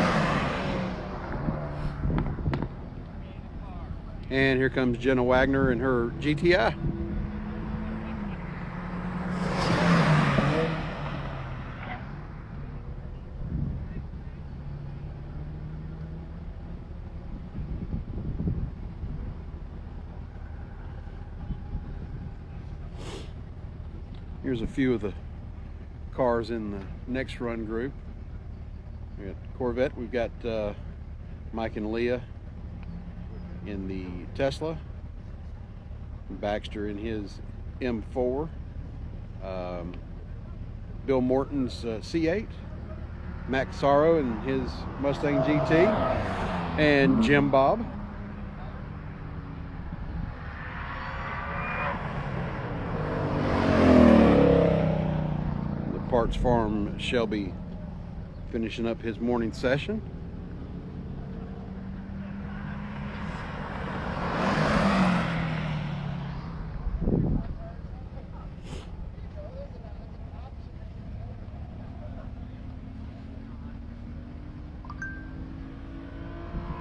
Speaker 2: And here comes Jenna Wagner and her GTI. Here's a few of the cars in the next run group. We got Corvette, we've got Mike and Leah in the Tesla, Baxter in his M4, Bill Morton's C8, Mac Sorrow in his Mustang GT, and Jim Bob. The Parts Farm Shelby finishing up his morning session.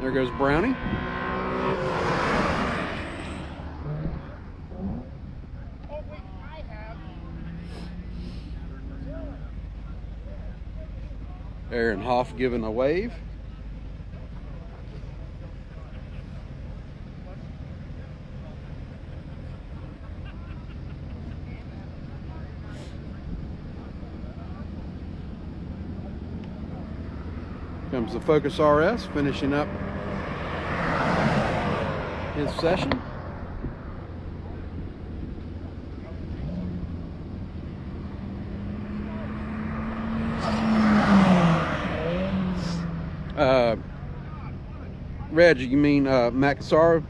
Speaker 2: There goes Brownie. Aaron Hoff giving a wave. Comes the Focus RS finishing up his session. Reg, you mean Macasaro?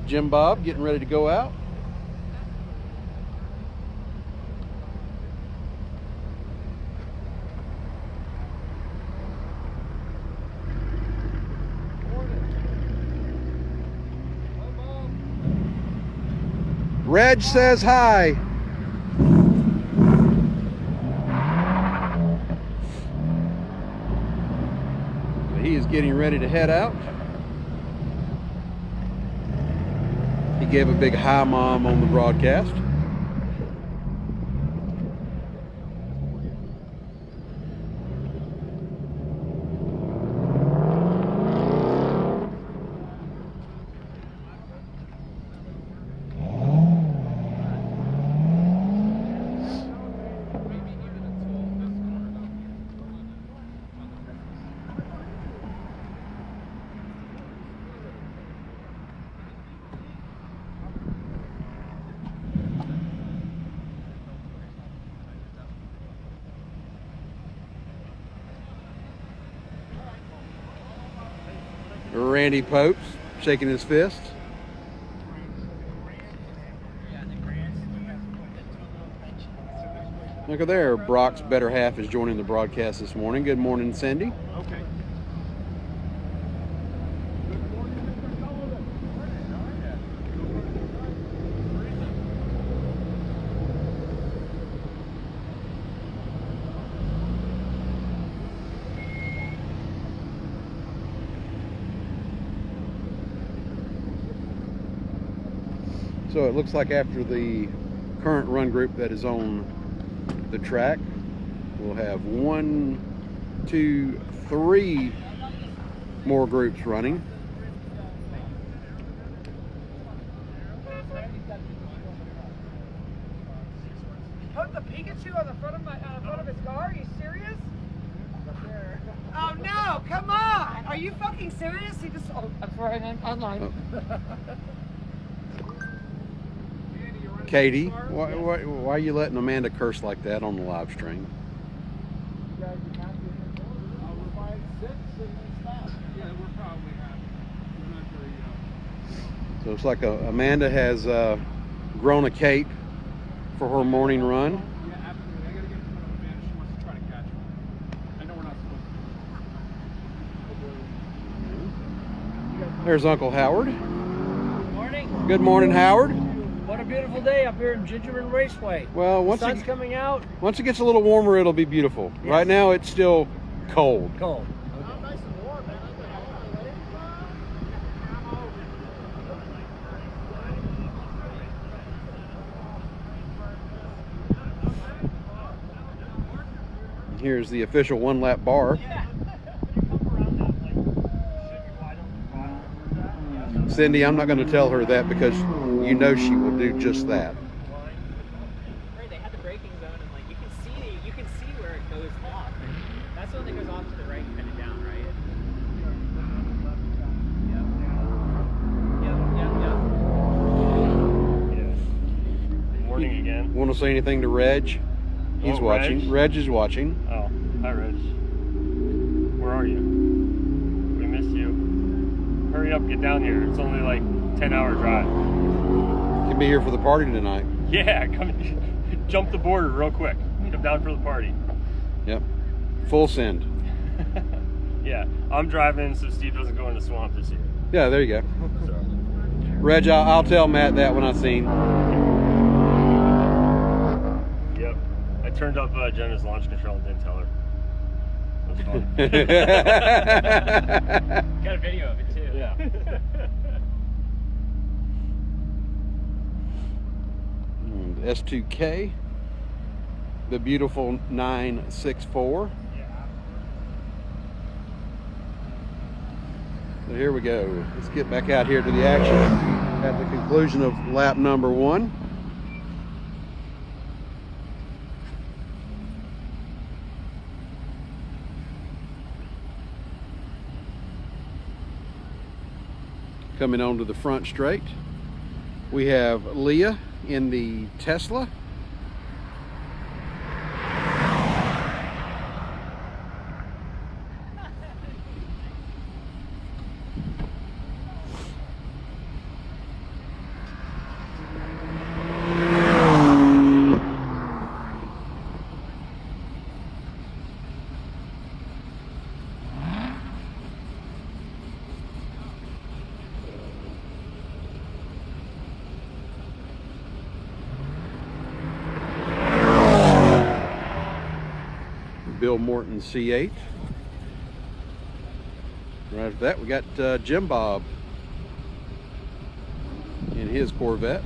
Speaker 2: Jim Bob getting ready to go out. Reg says hi. He is getting ready to head out. He gave a big hi, Mom, on the broadcast. Randy Popes shaking his fist. Look at there, Brock's better half is joining the broadcast this morning. Good morning, Cindy.
Speaker 5: Okay.
Speaker 2: So it looks like after the current run group that is on the track, we'll have 1, 2, 3 more groups running.
Speaker 1: Put the Pikachu on the front of his car? Are you serious? Oh no! Come on! Are you fucking serious? He just. Oh, I'm sorry, I'm online.
Speaker 2: Katie, why are you letting Amanda curse like that on the live stream? So it's like Amanda has grown a cape for her morning run.
Speaker 3: Yeah, absolutely. I gotta get in front of Amanda. She wants to try to catch me. I know we're not supposed to.
Speaker 2: There's Uncle Howard.
Speaker 1: Good morning.
Speaker 2: Good morning, Howard.
Speaker 1: What a beautiful day up here in Gingerman Raceway.
Speaker 2: Well,
Speaker 1: The sun's coming out.
Speaker 2: Once it gets a little warmer, it'll be beautiful.
Speaker 1: Yes.
Speaker 2: Right now, it's still cold.
Speaker 1: Cold.
Speaker 2: Here's the official 1-lap bar. Cindy, I'm not going to tell her that because you know she will do just that.
Speaker 11: Right, they had the braking zone, and like you can see where it goes off. And that's the one that goes off to the right, kind of down, right?
Speaker 9: Yeah. Morning again.
Speaker 2: Want to say anything to Reg? He's watching. Reg is watching.
Speaker 9: Oh, hi, Reg. Where are you? We missed you. Hurry up, get down here. It's only like 10-hour drive.
Speaker 2: Could be here for the party tonight.
Speaker 9: Yeah, come jump the border real quick. Come down for the party.
Speaker 2: Yep. Full send.
Speaker 9: Yeah, I'm driving so Steve doesn't go in the swamp this year.
Speaker 2: Yeah, there you go.
Speaker 9: So.
Speaker 2: Reg, I'll tell Matt that when I see him.
Speaker 9: Yep. I turned up Jenna's launch control and didn't tell her. That was fun.
Speaker 11: Got a video of it too.
Speaker 9: Yeah.
Speaker 2: And S2K, the beautiful 964. So here we go. Let's get back out here to the action at the conclusion of lap number 1. Coming onto the front straight, we have Leah in the Tesla. Bill Morton C8. Right after that, we got Jim Bob in his Corvette.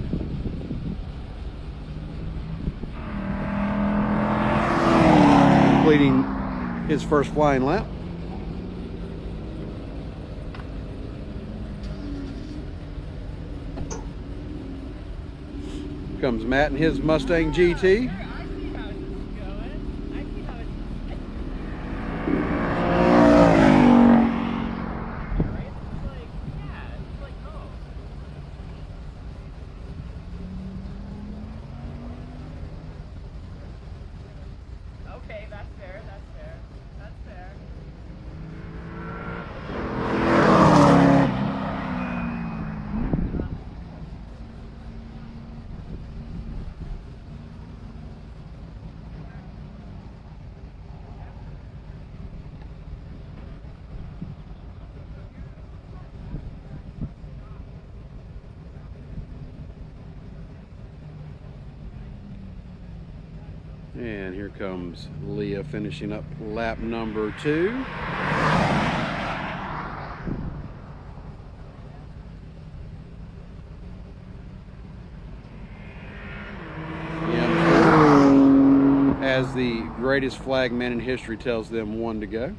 Speaker 2: Completing his first flying lap. Comes Matt in his Mustang GT.
Speaker 11: Okay, that's fair, that's fair, that's fair.
Speaker 2: And here comes Leah finishing up lap number 2. And as the greatest flag man in history tells them 1 to go.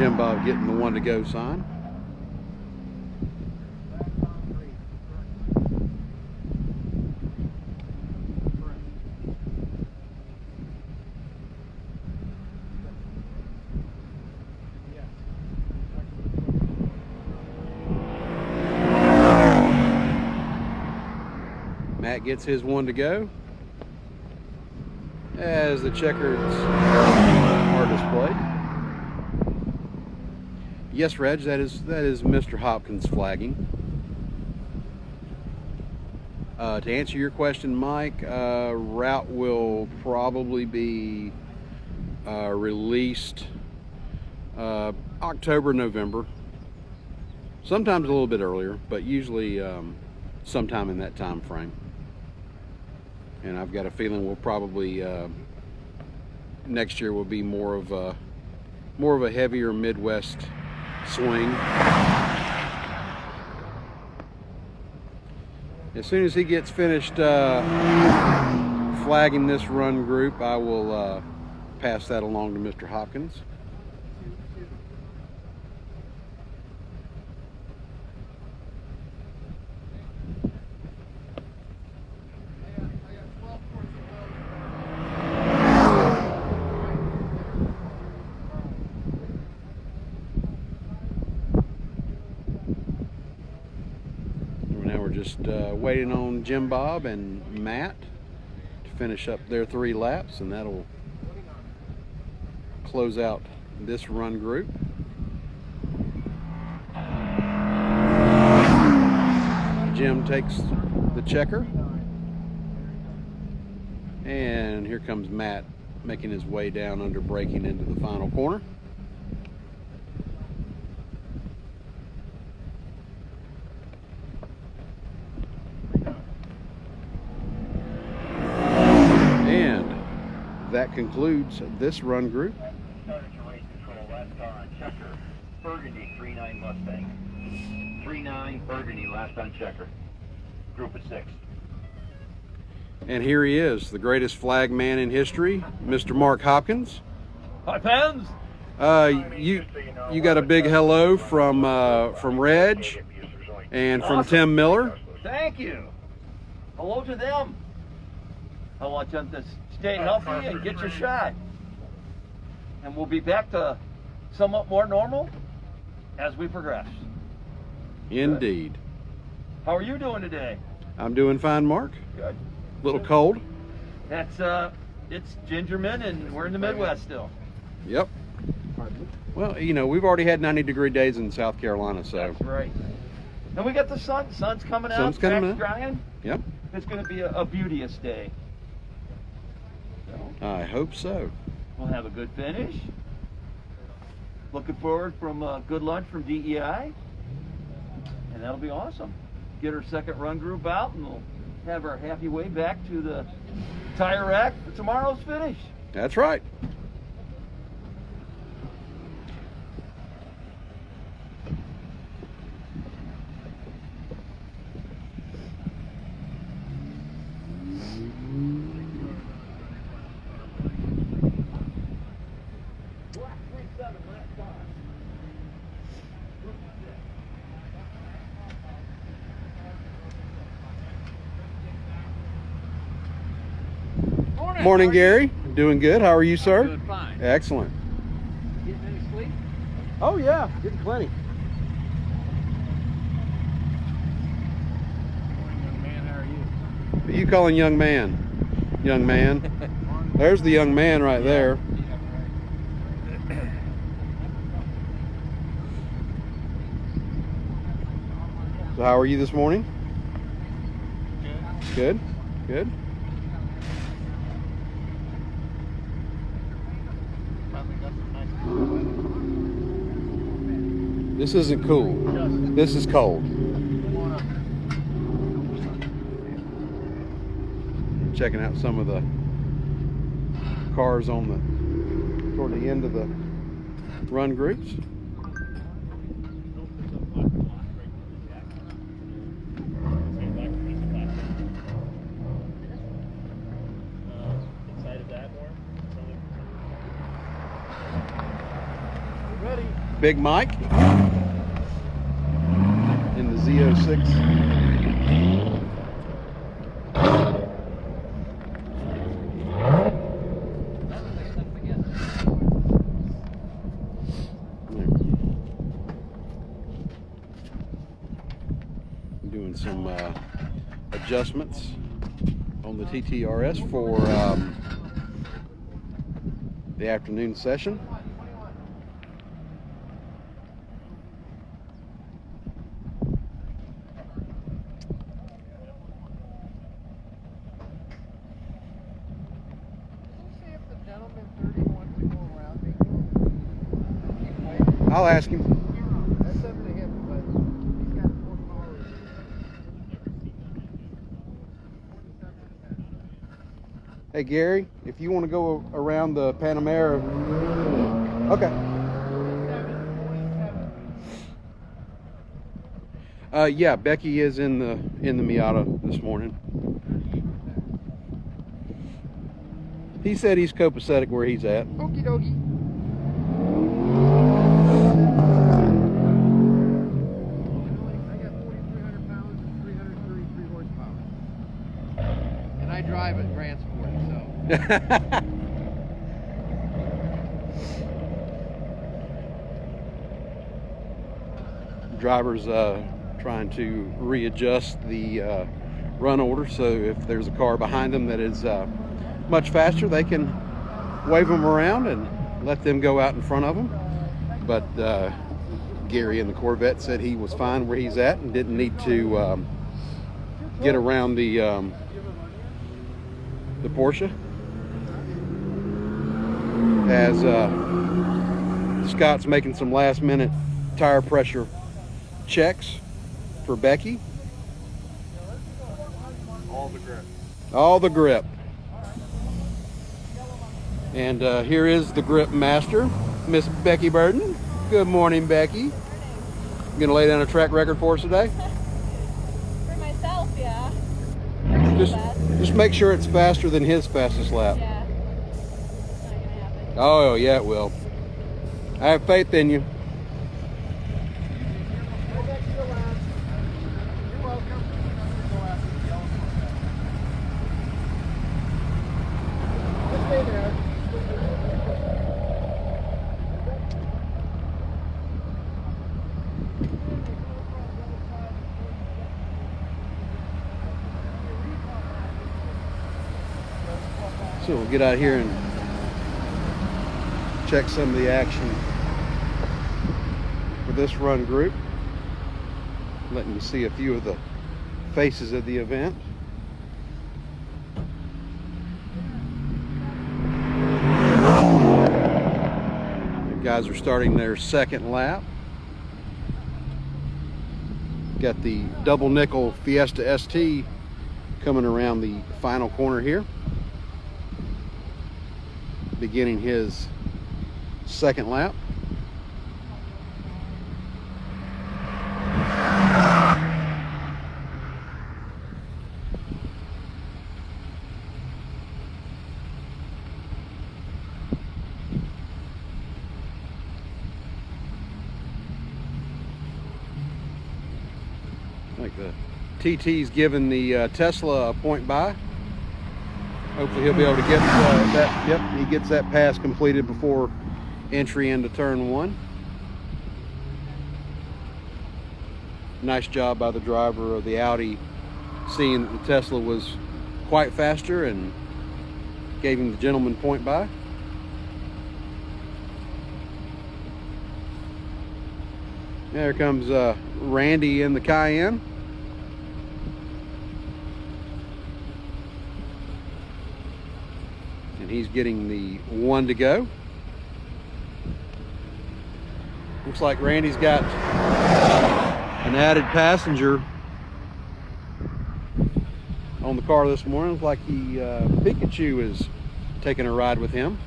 Speaker 2: Jim Bob getting the 1 to go sign. Matt gets his 1 to go as the checkers are displayed. Yes, Reg, that is Mr. Hopkins flagging. To answer your question, Mike, route will probably be released October, November. Sometimes a little bit earlier, but usually sometime in that time frame. And I've got a feeling we'll probably next year will be more of a heavier Midwest swing. As soon as he gets finished flagging this run group, I will pass that along to Mr. Hopkins. Just waiting on Jim Bob and Matt to finish up their 3 laps, and that'll close out this run group. Jim takes the checker, and here comes Matt making his way down under braking into the final corner. That concludes this run group.
Speaker 6: Started your race control. Last car on checker. Burgundy 3-9 Mustang. 3-9 Burgundy, last on checker. Group of 6.
Speaker 2: And here he is, the greatest flag man in history, Mr. Mark Hopkins.
Speaker 3: Hi, pens.
Speaker 2: You got a big hello from Reg and from Tim Miller.
Speaker 12: Thank you. Hello to them. I want them to stay healthy and get your shot. And we'll be back to somewhat more normal as we progress.
Speaker 2: Indeed.
Speaker 12: Good. How are you doing today?
Speaker 2: I'm doing fine, Mark.
Speaker 12: Good.
Speaker 2: A little cold.
Speaker 12: That's it's Gingerman, and we're in the Midwest still.
Speaker 2: Yep. Well, you know, we've already had 90-degree days in South Carolina, so.
Speaker 12: That's right. And we got the sun. Sun's coming out.
Speaker 2: Sun's coming out.
Speaker 12: Drying.
Speaker 2: Yep.
Speaker 12: It's going to be a beauteous day.
Speaker 2: I hope so.
Speaker 12: We'll have a good finish. Looking forward from a good lunch from DEI. And that'll be awesome. Get our second run group out, and we'll have our happy way back to the tire rack for tomorrow's finish.
Speaker 2: That's right. Morning, Gary. Doing good. How are you, sir?
Speaker 3: Doing fine.
Speaker 2: Excellent.
Speaker 11: Getting any sleep?
Speaker 2: Oh yeah, getting plenty.
Speaker 3: Young man, how are you?
Speaker 2: Who are you calling young man? Young man. There's the young man right there. So how are you this morning? Good. Good. This isn't cool. This is cold. Checking out some of the cars on toward the end of the run groups.
Speaker 3: Ready?
Speaker 2: Big Mike in the Z06. Doing some adjustments on the TTRS for the afternoon session. I'll ask him.
Speaker 5: That's up to him, but he's got more power.
Speaker 2: Hey Gary, if you want to go around the Panamera, okay. Yeah, Becky is in the Miata this morning. He said he's copacetic where he's at.
Speaker 5: Okie dokie. I got 4,300 pounds and 333 horsepower. And I drive at Grand Sport, so.
Speaker 2: Driver's trying to readjust the run order, so if there's a car behind them that is much faster, they can wave them around and let them go out in front of them. But Gary in the Corvette said he was fine where he's at and didn't need to get around the Porsche. As Scott's making some last minute tire pressure checks for Becky.
Speaker 3: All the grip.
Speaker 2: All the grip. And here is the grip master, Miss Becky Burton. Good morning, Becky. You gonna lay down a track record for us today?
Speaker 8: For myself, yeah.
Speaker 2: Just make sure it's faster than his fastest lap.
Speaker 8: Yeah. It's not gonna happen.
Speaker 2: Oh yeah, it will. I have faith in you. So we'll get out here and check some of the action for this run group. Letting you see a few of the faces of the event. The guys are starting their second lap. Got the double nickel Fiesta ST coming around the final corner here, beginning his second lap. Like the TT's giving the Tesla a point by. Hopefully he'll be able to get that. Yep, he gets that pass completed before entry into turn one. Nice job by the driver of the Audi, seeing that the Tesla was quite faster and gave him the gentleman point by. There comes Randy in the Cayenne. And he's getting the one to go. Looks like Randy's got an added passenger on the car this morning. Looks like Pikachu is taking a ride with him.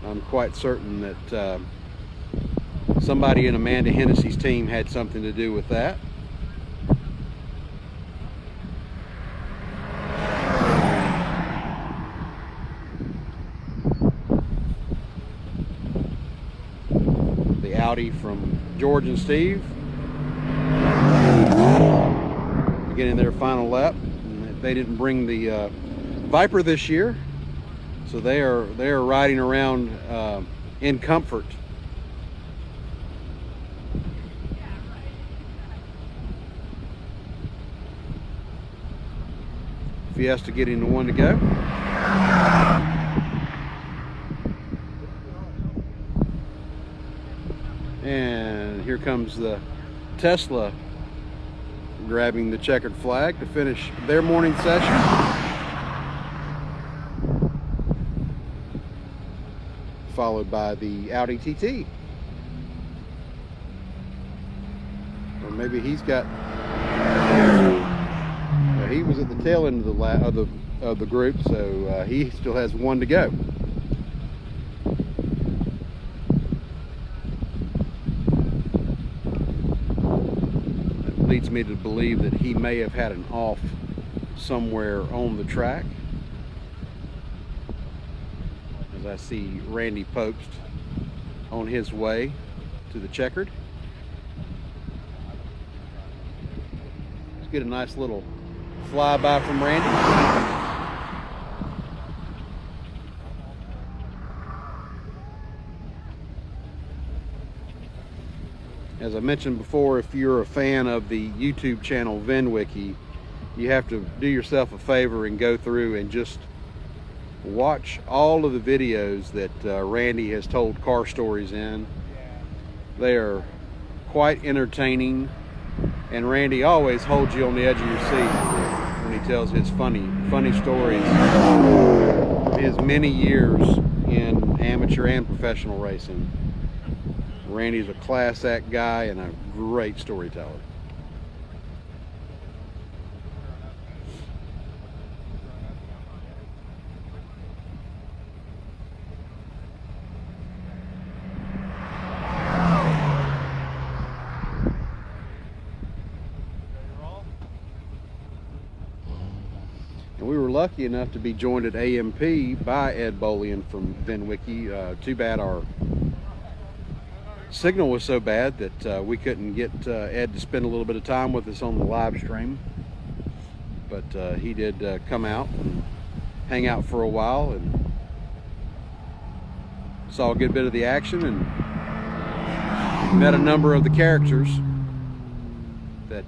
Speaker 2: I'm quite certain that somebody in Amanda Hennessy's team had something to do with that. Audi from George and Steve, beginning their final lap. And they didn't bring the Viper this year, so they are riding around in comfort. Fiesta getting the one to go. And here comes the Tesla grabbing the checkered flag to finish their morning session. Followed by the Audi TT. Or maybe he's got... he was at the tail end of the group, so he still has one to go. That leads me to believe that he may have had an off somewhere on the track, as I see Randy Popst on his way to the checkered. Let's get a nice little flyby from Randy. As I mentioned before, if you're a fan of the YouTube channel VinWiki, you have to do yourself a favor and go through and just watch all of the videos that Randy has told car stories in. They are quite entertaining, and Randy always holds you on the edge of your seat when he tells his funny stories of his many years in amateur and professional racing. Randy's a class act guy and a great storyteller. And we were lucky enough to be joined at AMP by Ed Bolian from VinWiki. Too bad our signal was so bad that we couldn't get Ed to spend a little bit of time with us on the live stream, but he did come out and hang out for a while and saw a good bit of the action and met a number of the characters that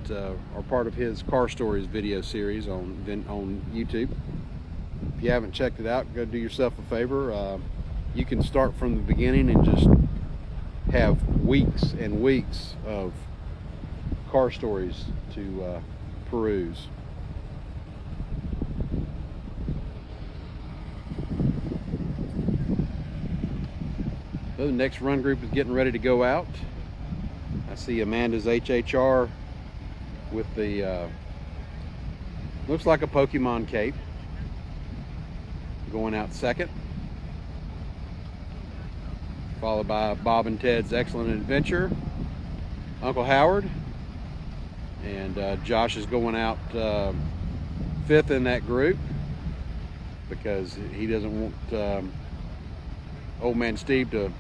Speaker 2: are part of his Car Stories video series on YouTube. If you haven't checked it out, go do yourself a favor. You can start from the beginning and just have weeks and weeks of car stories to peruse. So the next run group is getting ready to go out. I see Amanda's HHR with the looks like a Pokemon cape going out second, followed by Bob and Ted's Excellent Adventure, Uncle Howard, and Josh is going out fifth in that group because he doesn't want old man Steve to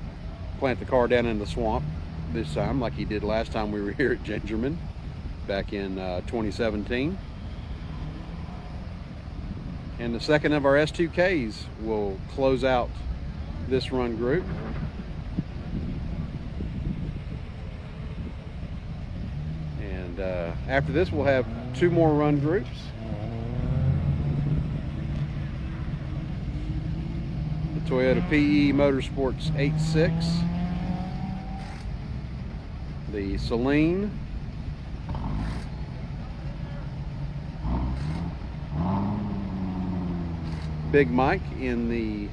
Speaker 2: plant the car down in the swamp this time like he did last time we were here at Gingerman back in 2017. And the second of our S2Ks will close out this run group. And after this we'll have two more run groups. The Toyota PE Motorsports 86, the Celine, Big Mike in the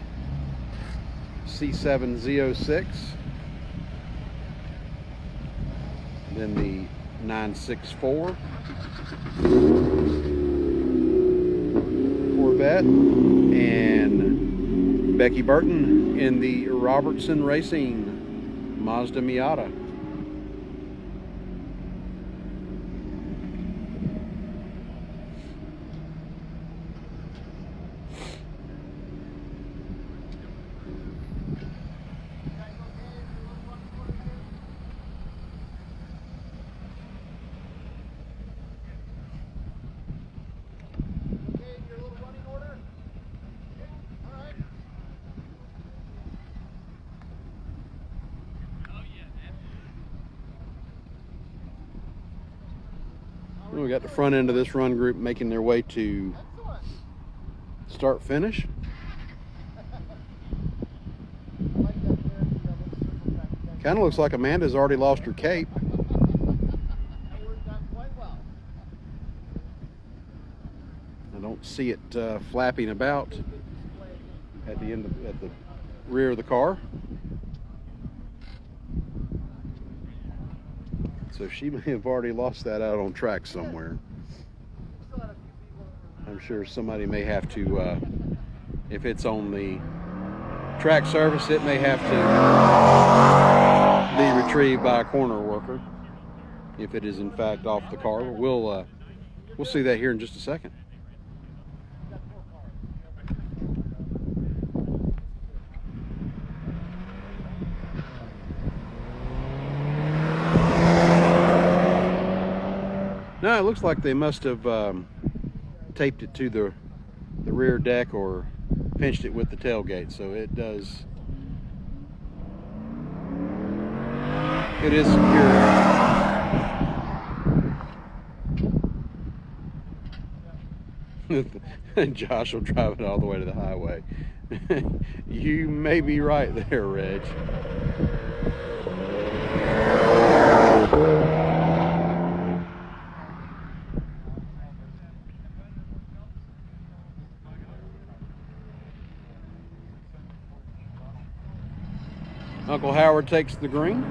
Speaker 2: C7 Z06, then the 964 Corvette, and Becky Burton in the Robertson Racing Mazda Miata. we got the front end of this run group making their way to start finish. Kind of looks like Amanda's already lost her cape. I don't see it flapping about at the at the rear of the car. So she may have already lost that out on track somewhere. I'm sure somebody may have to, if it's on the track surface, it may have to be retrieved by a corner worker if it is in fact off the car. We'll see that here in just a second. No, it looks like they must have taped it to the rear deck or pinched it with the tailgate, so it does. It is secure. Josh will drive it all the way to the highway. You may be right there, Reg. Uncle Howard takes the green.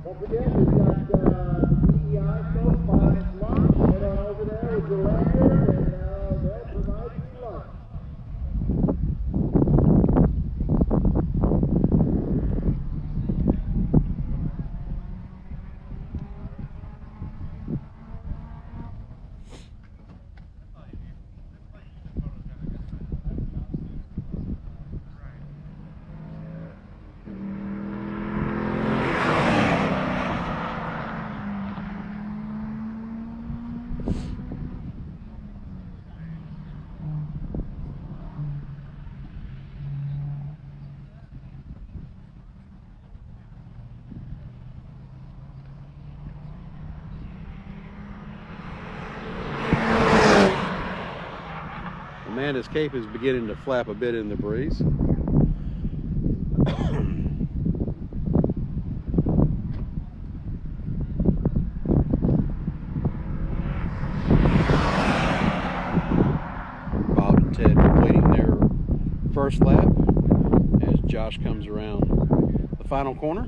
Speaker 6: Don't forget, we've got DEI folks buying us lunch. Head on over there with your lanyard, and they'll provide you lunch.
Speaker 2: Amanda's cape is beginning to flap a bit in the breeze. Bob and Ted completing their first lap as Josh comes around the final corner.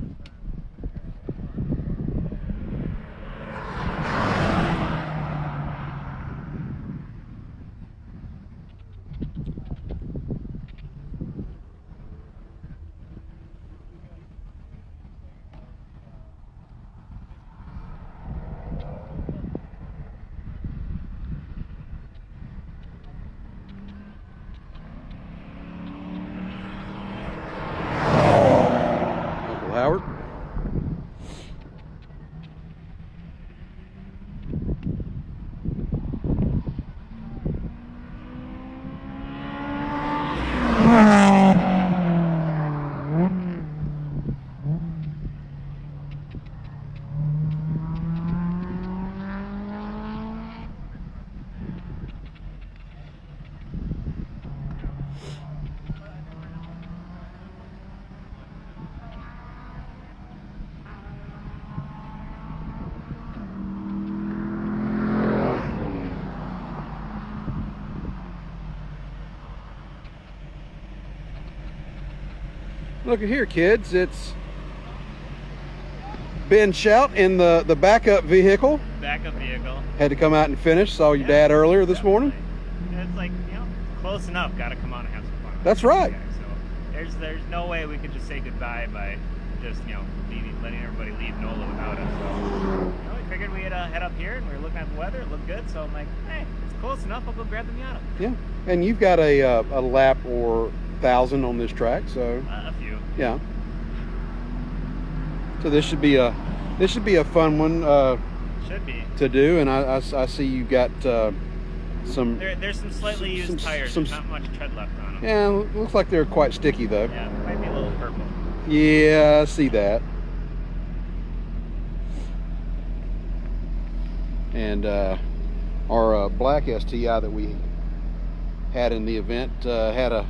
Speaker 2: Howard. Look at here, kids. It's Ben Shout in the backup vehicle.
Speaker 13: Backup vehicle.
Speaker 2: Had to come out and finish. Saw your dad earlier this morning.
Speaker 13: It's like, close enough. Got to come on and have some fun.
Speaker 2: That's right.
Speaker 13: So there's no way we could just say goodbye by just letting everybody leave NOLA without us. So we figured we'd head up here, and we were looking at the weather. It looked good, so I'm like, hey, it's close enough. I'll go grab the Miata.
Speaker 2: Yeah, and you've got a lap or 1,000 on this track, so
Speaker 13: a few.
Speaker 2: Yeah. So this should be a fun one
Speaker 13: Should be.
Speaker 2: to do, and I see you got some.
Speaker 13: There's some slightly used tires. There's not much tread left on them.
Speaker 2: Yeah, looks like they're quite sticky though.
Speaker 13: Yeah, might be a little purple.
Speaker 2: Yeah, I see that. And our black STI that we had in the event had a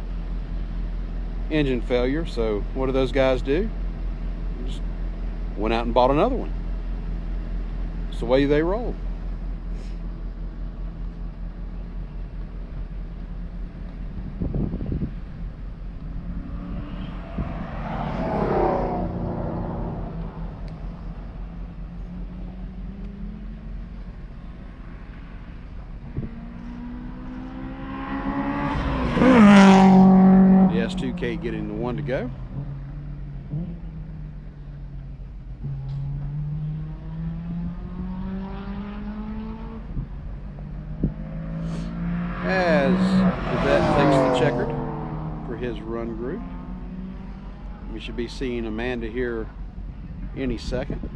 Speaker 2: engine failure. So what do those guys do? Just went out and bought another one. It's the way they roll. The S2K getting the one to go. As Yvette takes the checkered for his run group. We should be seeing Amanda here any second.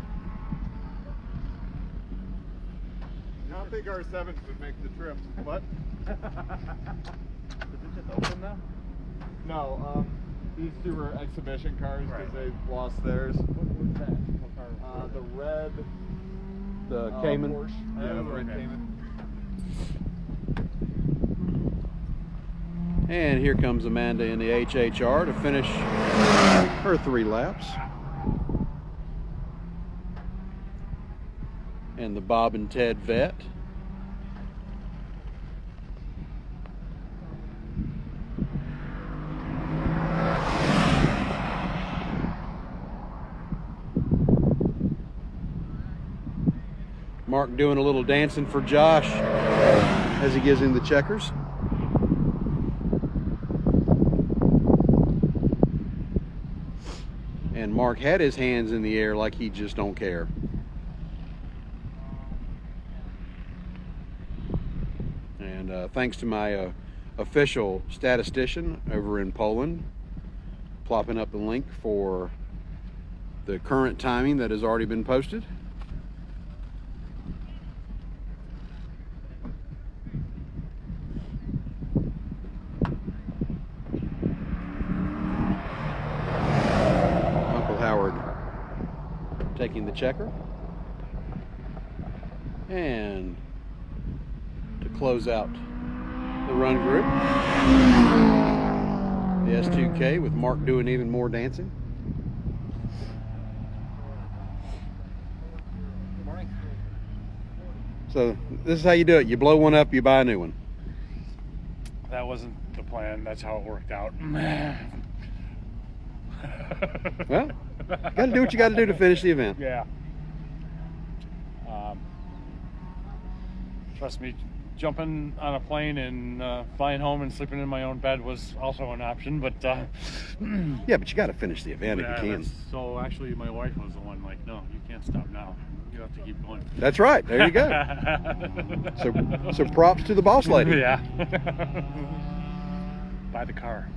Speaker 14: I don't think our 7s would make the trip. What?
Speaker 4: Is it just open now?
Speaker 14: No, these two were exhibition cars because they lost theirs.
Speaker 4: What's that? What car?
Speaker 14: The red.
Speaker 2: The Cayman.
Speaker 14: Porsche. Yeah, the red Cayman.
Speaker 2: And here comes Amanda in the HHR to finish her 3 laps. And the Bob and Ted vet. Mark doing a little dancing for Josh as he gives him the checkers. And Mark had his hands in the air like he just don't care. And thanks to my official statistician over in Poland, plopping up the link for the current timing that has already been posted. Taking the checker, and to close out the run group, the S2K with Mark doing even more dancing.
Speaker 3: Good morning.
Speaker 2: So this is how you do it. You blow one up, you buy a new one.
Speaker 15: That wasn't the plan. That's how it worked out.
Speaker 2: Well, got to do what you got to do to finish the event.
Speaker 15: Yeah. Trust me, jumping on a plane and flying home and sleeping in my own bed was also an option, but
Speaker 2: yeah, but you got to finish the event if you can.
Speaker 15: So actually, my wife was the one like, no, you can't stop now. You have to keep going.
Speaker 2: That's right. There you go. So props to the boss lady.
Speaker 15: Yeah. Buy the car.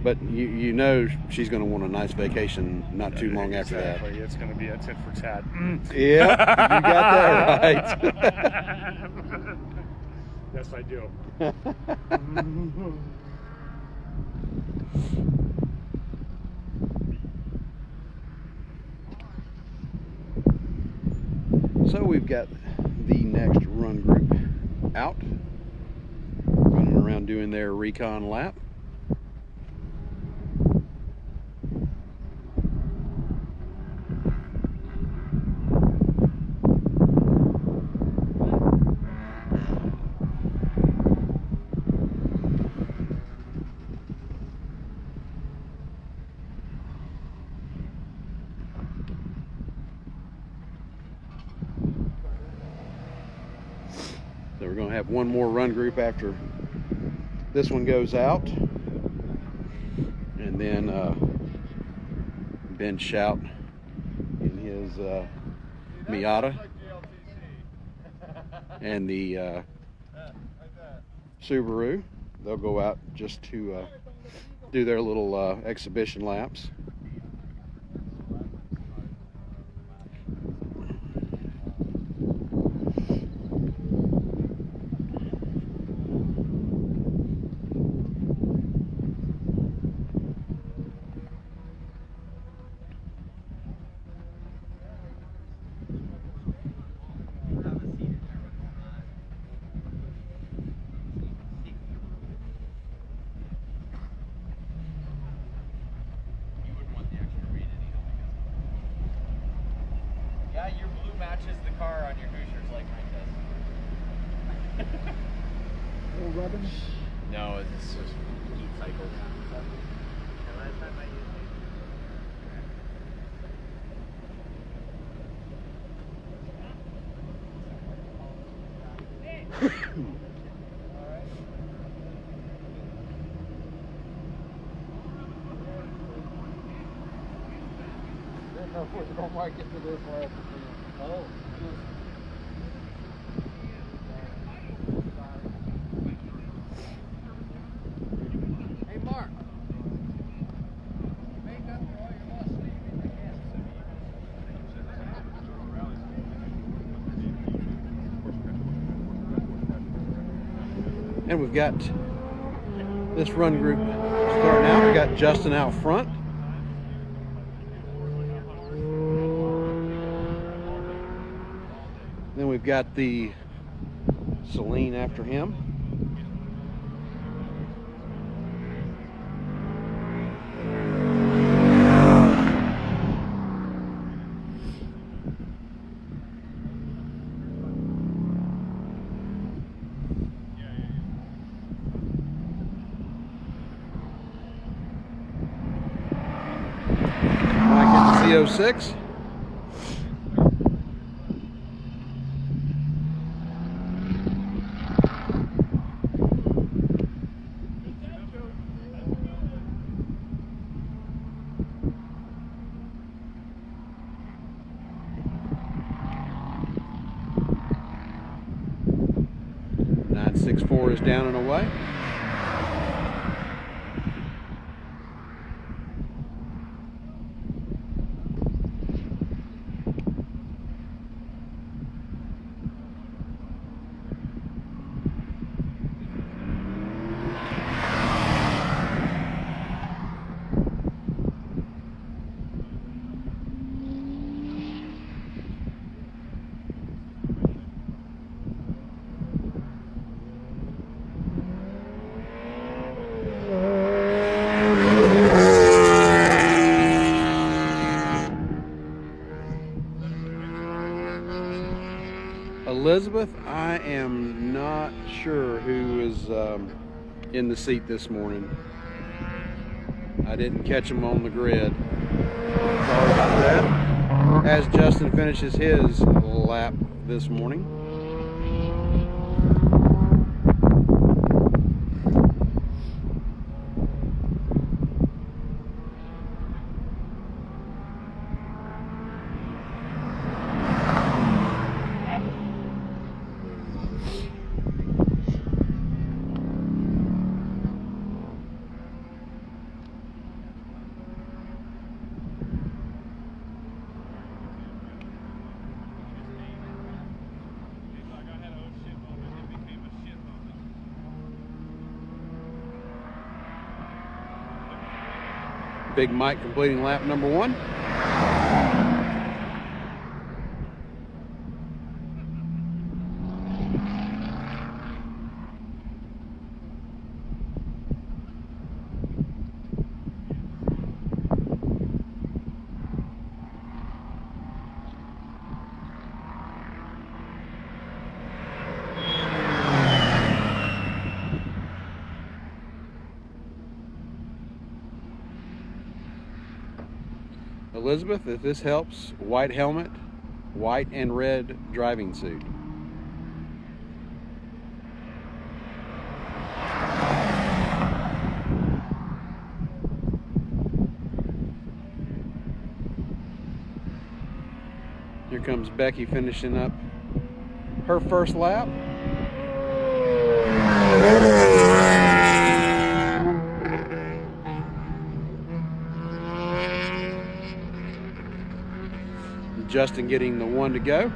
Speaker 2: But you know she's going to want a nice vacation not too long after that.
Speaker 15: Exactly. It's going to be a tit for tat.
Speaker 2: Yeah, you got that right.
Speaker 15: Yes, I do.
Speaker 2: So we've got the next run group out, running around doing their recon lap. So we're going to have one more run group after this one goes out. And then Ben Shout in his Miata and the Subaru. They'll go out just to do their little exhibition laps.
Speaker 3: matches the car on your Hoosiers like mine does.
Speaker 5: Little rubbing.
Speaker 3: No, it's just heat cycles.
Speaker 5: I don't like it to this last. Oh. Hey, Mark. Make up for all your lost sleep in your hands.
Speaker 2: And we've got this run group starting out. We've got Justin out front. Then we've got the Celine after him. Mike at the Z06. .964 is down and away. Elizabeth, I am not sure who is in the seat this morning. I didn't catch him on the grid. Sorry about that. As Justin finishes his lap this morning. Big Mike completing lap number 1. Elizabeth, if this helps, white helmet, white and red driving suit. Here comes Becky finishing up her first lap. Justin getting the 1 to go.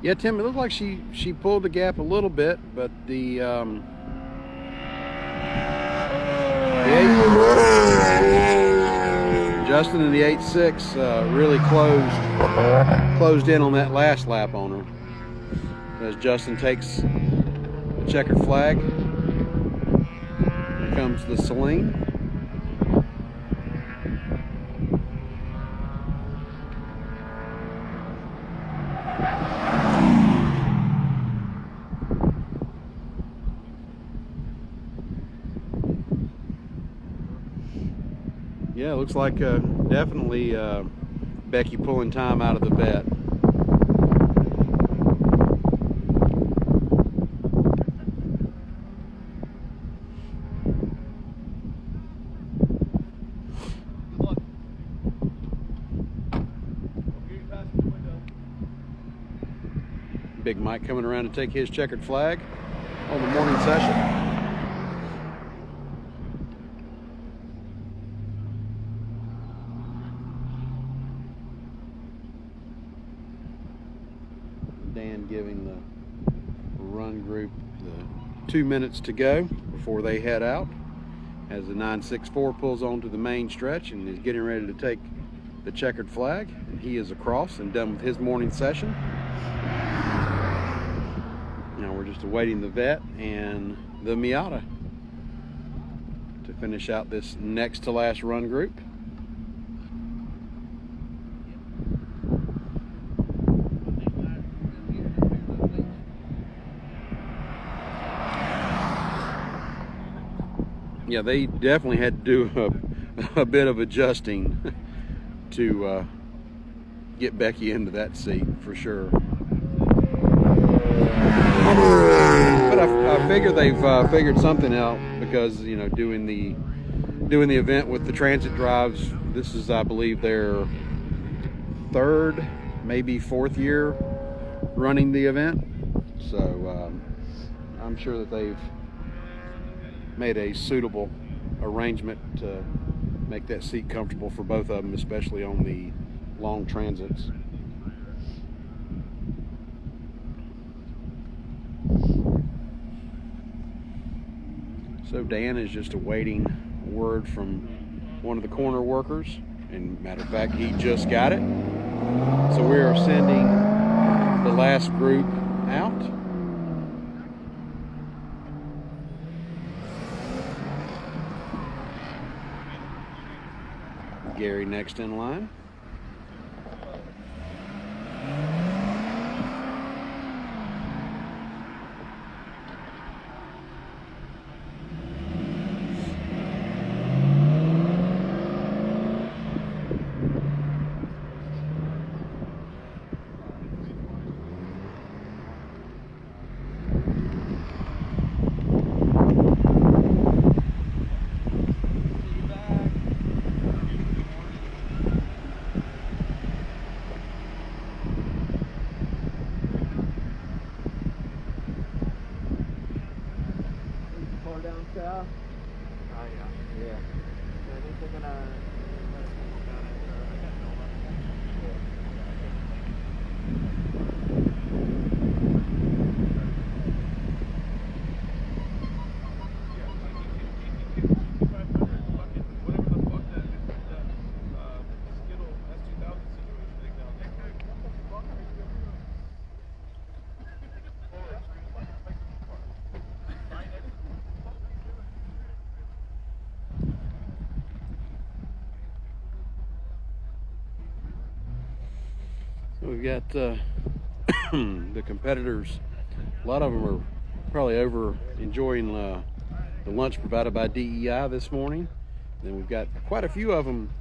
Speaker 2: Yeah, Tim, it looked like she pulled the gap a little bit, but the Justin in the 8.6 really closed in on that last lap on her. As Justin takes the checkered flag, here comes the Celine. Yeah, it looks like definitely Becky pulling time out of the vet. Big Mike coming around to take his checkered flag on the morning session. Dan giving the run group the 2 minutes to go before they head out as the 964 pulls onto the main stretch and is getting ready to take the checkered flag. And he is across and done with his morning session. Now we're just awaiting the vet and the Miata to finish out this next to last run group. Yeah, they definitely had to do a bit of adjusting to get Becky into that seat for sure. But I figure they've figured something out because, you know, doing the event with the transit drives, this is, I believe, their third, maybe fourth year running the event. So I'm sure that they've made a suitable arrangement to make that seat comfortable for both of them, especially on the long transits. So Dan is just awaiting word from one of the corner workers, and matter of fact, he just got it. So we are sending the last group out. Gary next in line. We've got the competitors. A lot of them are probably over enjoying the lunch provided by DEI this morning. Then we've got quite a few of them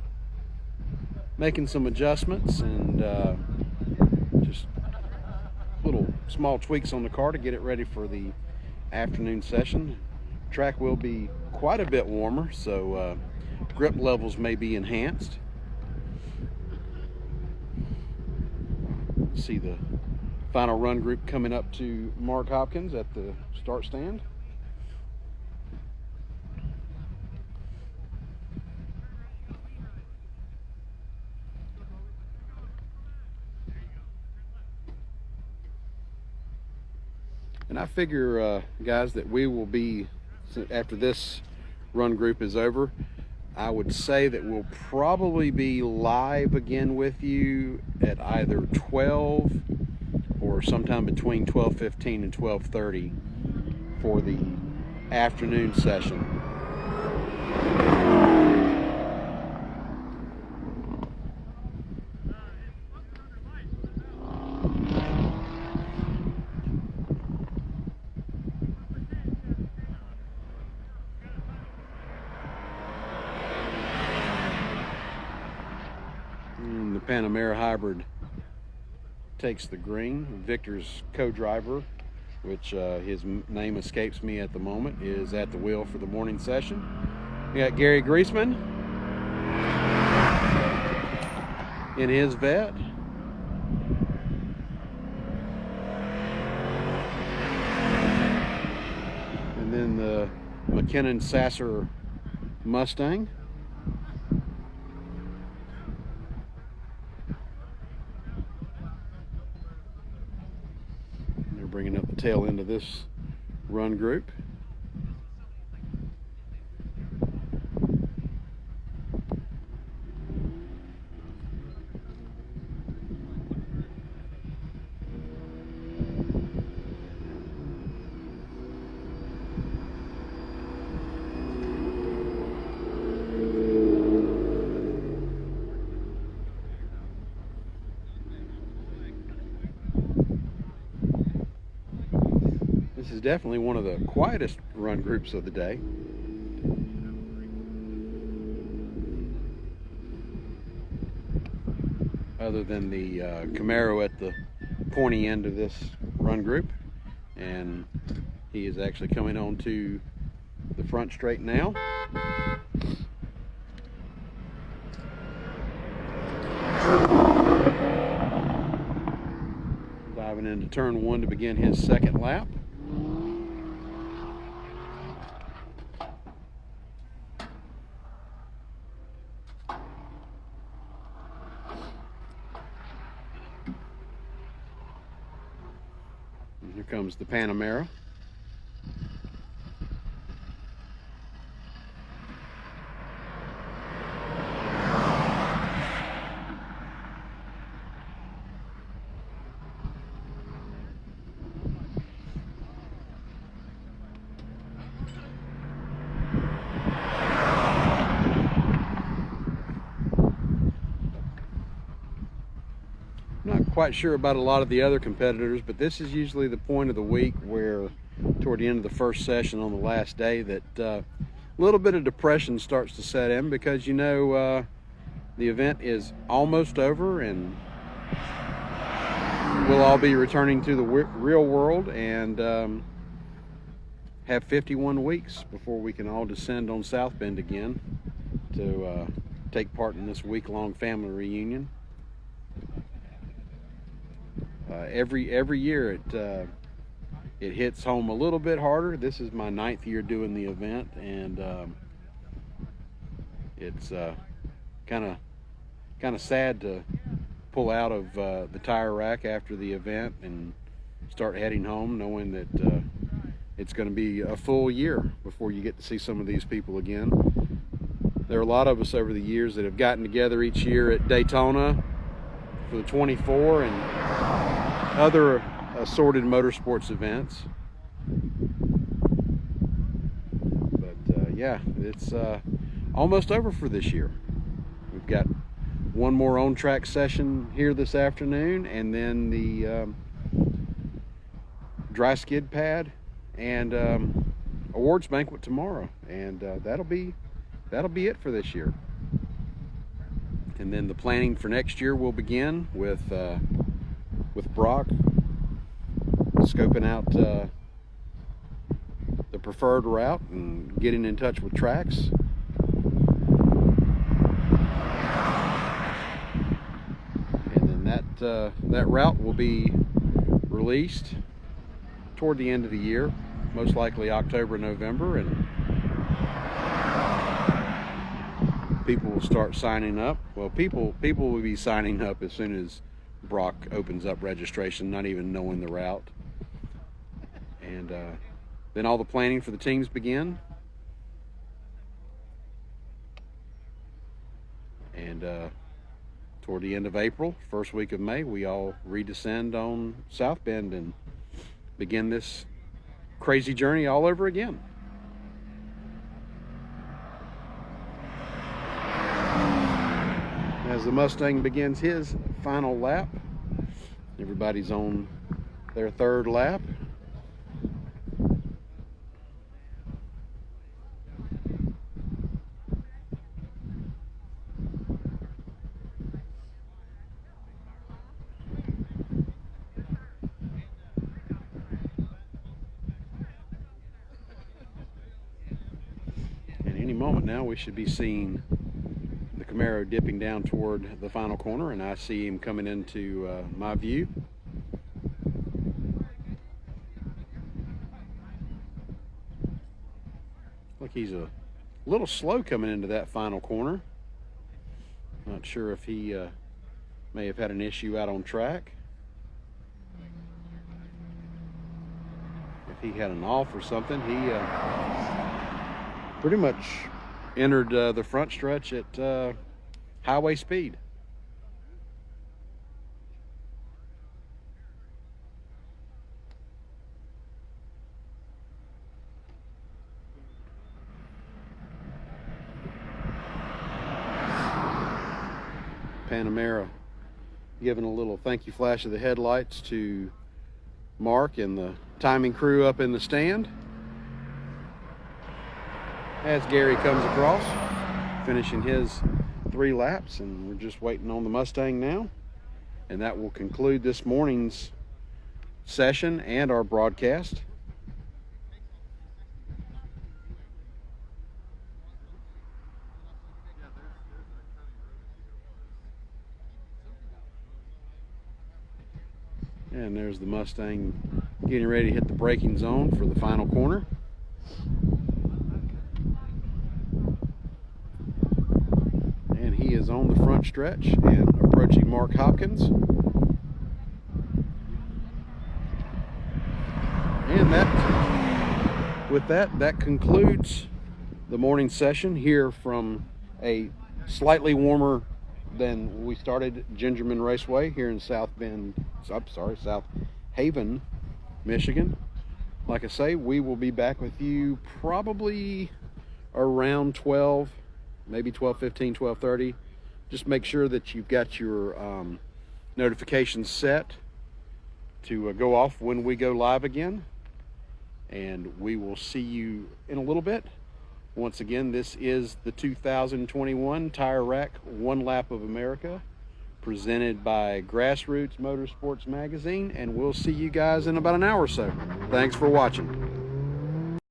Speaker 2: making some adjustments and just little small tweaks on the car to get it ready for the afternoon session. Track will be quite a bit warmer, so grip levels may be enhanced. See the final run group coming up to Mark Hopkins at the start stand. And I figure, guys, that we will be, after this run group is over, I would say that we'll probably be live again with you at either 12 or sometime between 12:15 and 12:30 for the afternoon session. And the Panamera Hybrid takes the green. Victor's co-driver, which his name escapes me at the moment, is at the wheel for the morning session. We got Gary Griesman in his vet. And then the McKinnon Sasser Mustang. They're bringing up the tail end of this run group. This is definitely one of the quietest run groups of the day. Other than the Camaro at the pointy end of this run group. And he is actually coming on to the front straight now. Diving into turn one to begin his second lap. And here comes the Panamera. Not quite sure about a lot of the other competitors, but this is usually the point of the week where toward the end of the first session on the last day that a little bit of depression starts to set in, because you know the event is almost over and we'll all be returning to the real world and have 51 weeks before we can all descend on South Bend again to take part in this week-long family reunion. Every year it hits home a little bit harder. This is my 9th year doing the event, and it's kind of sad to pull out of the tire rack after the event and start heading home, knowing that it's going to be a full year before you get to see some of these people again. There are a lot of us over the years that have gotten together each year at Daytona for the 24 and other assorted motorsports events. But yeah, it's almost over for this year. We've got one more on-track session here this afternoon, and then the dry skid pad and awards banquet tomorrow, and that'll be it for this year. And then the planning for next year will begin with Brock scoping out the preferred route and getting in touch with tracks. And then that route will be released toward the end of the year, most likely October, November, and people will start signing up. Well, people will be signing up as soon as Brock opens up registration, not even knowing the route. And then all the planning for the teams begin. And toward the end of April, first week of May, we all redescend on South Bend and begin this crazy journey all over again. As the Mustang begins his final lap, everybody's on their third lap. And any moment now, we should be seeing the Camaro dipping down toward the final corner, and I see him coming into my view. Look, he's a little slow coming into that final corner. Not sure if he may have had an issue out on track. If he had an off or something, he pretty much entered the front stretch at highway speed. Panamera giving a little thank you flash of the headlights to Mark and the timing crew up in the stand as Gary comes across, finishing his 3 laps, and we're just waiting on the Mustang now. And that will conclude this morning's session and our broadcast. And there's the Mustang getting ready to hit the braking zone for the final corner. And he is on the front stretch and approaching Mark Hopkins. And that concludes the morning session here from a slightly warmer than we started Gingerman Raceway here in South Haven, Michigan. Like I say, we will be back with you probably around 12, maybe 12:15, 12:30. Just make sure that you've got your notifications set to go off when we go live again. And we will see you in a little bit. Once again, this is the 2021 Tire Rack One Lap of America, presented by Grassroots Motorsports Magazine, and we'll see you guys in about an hour or so. Thanks for watching.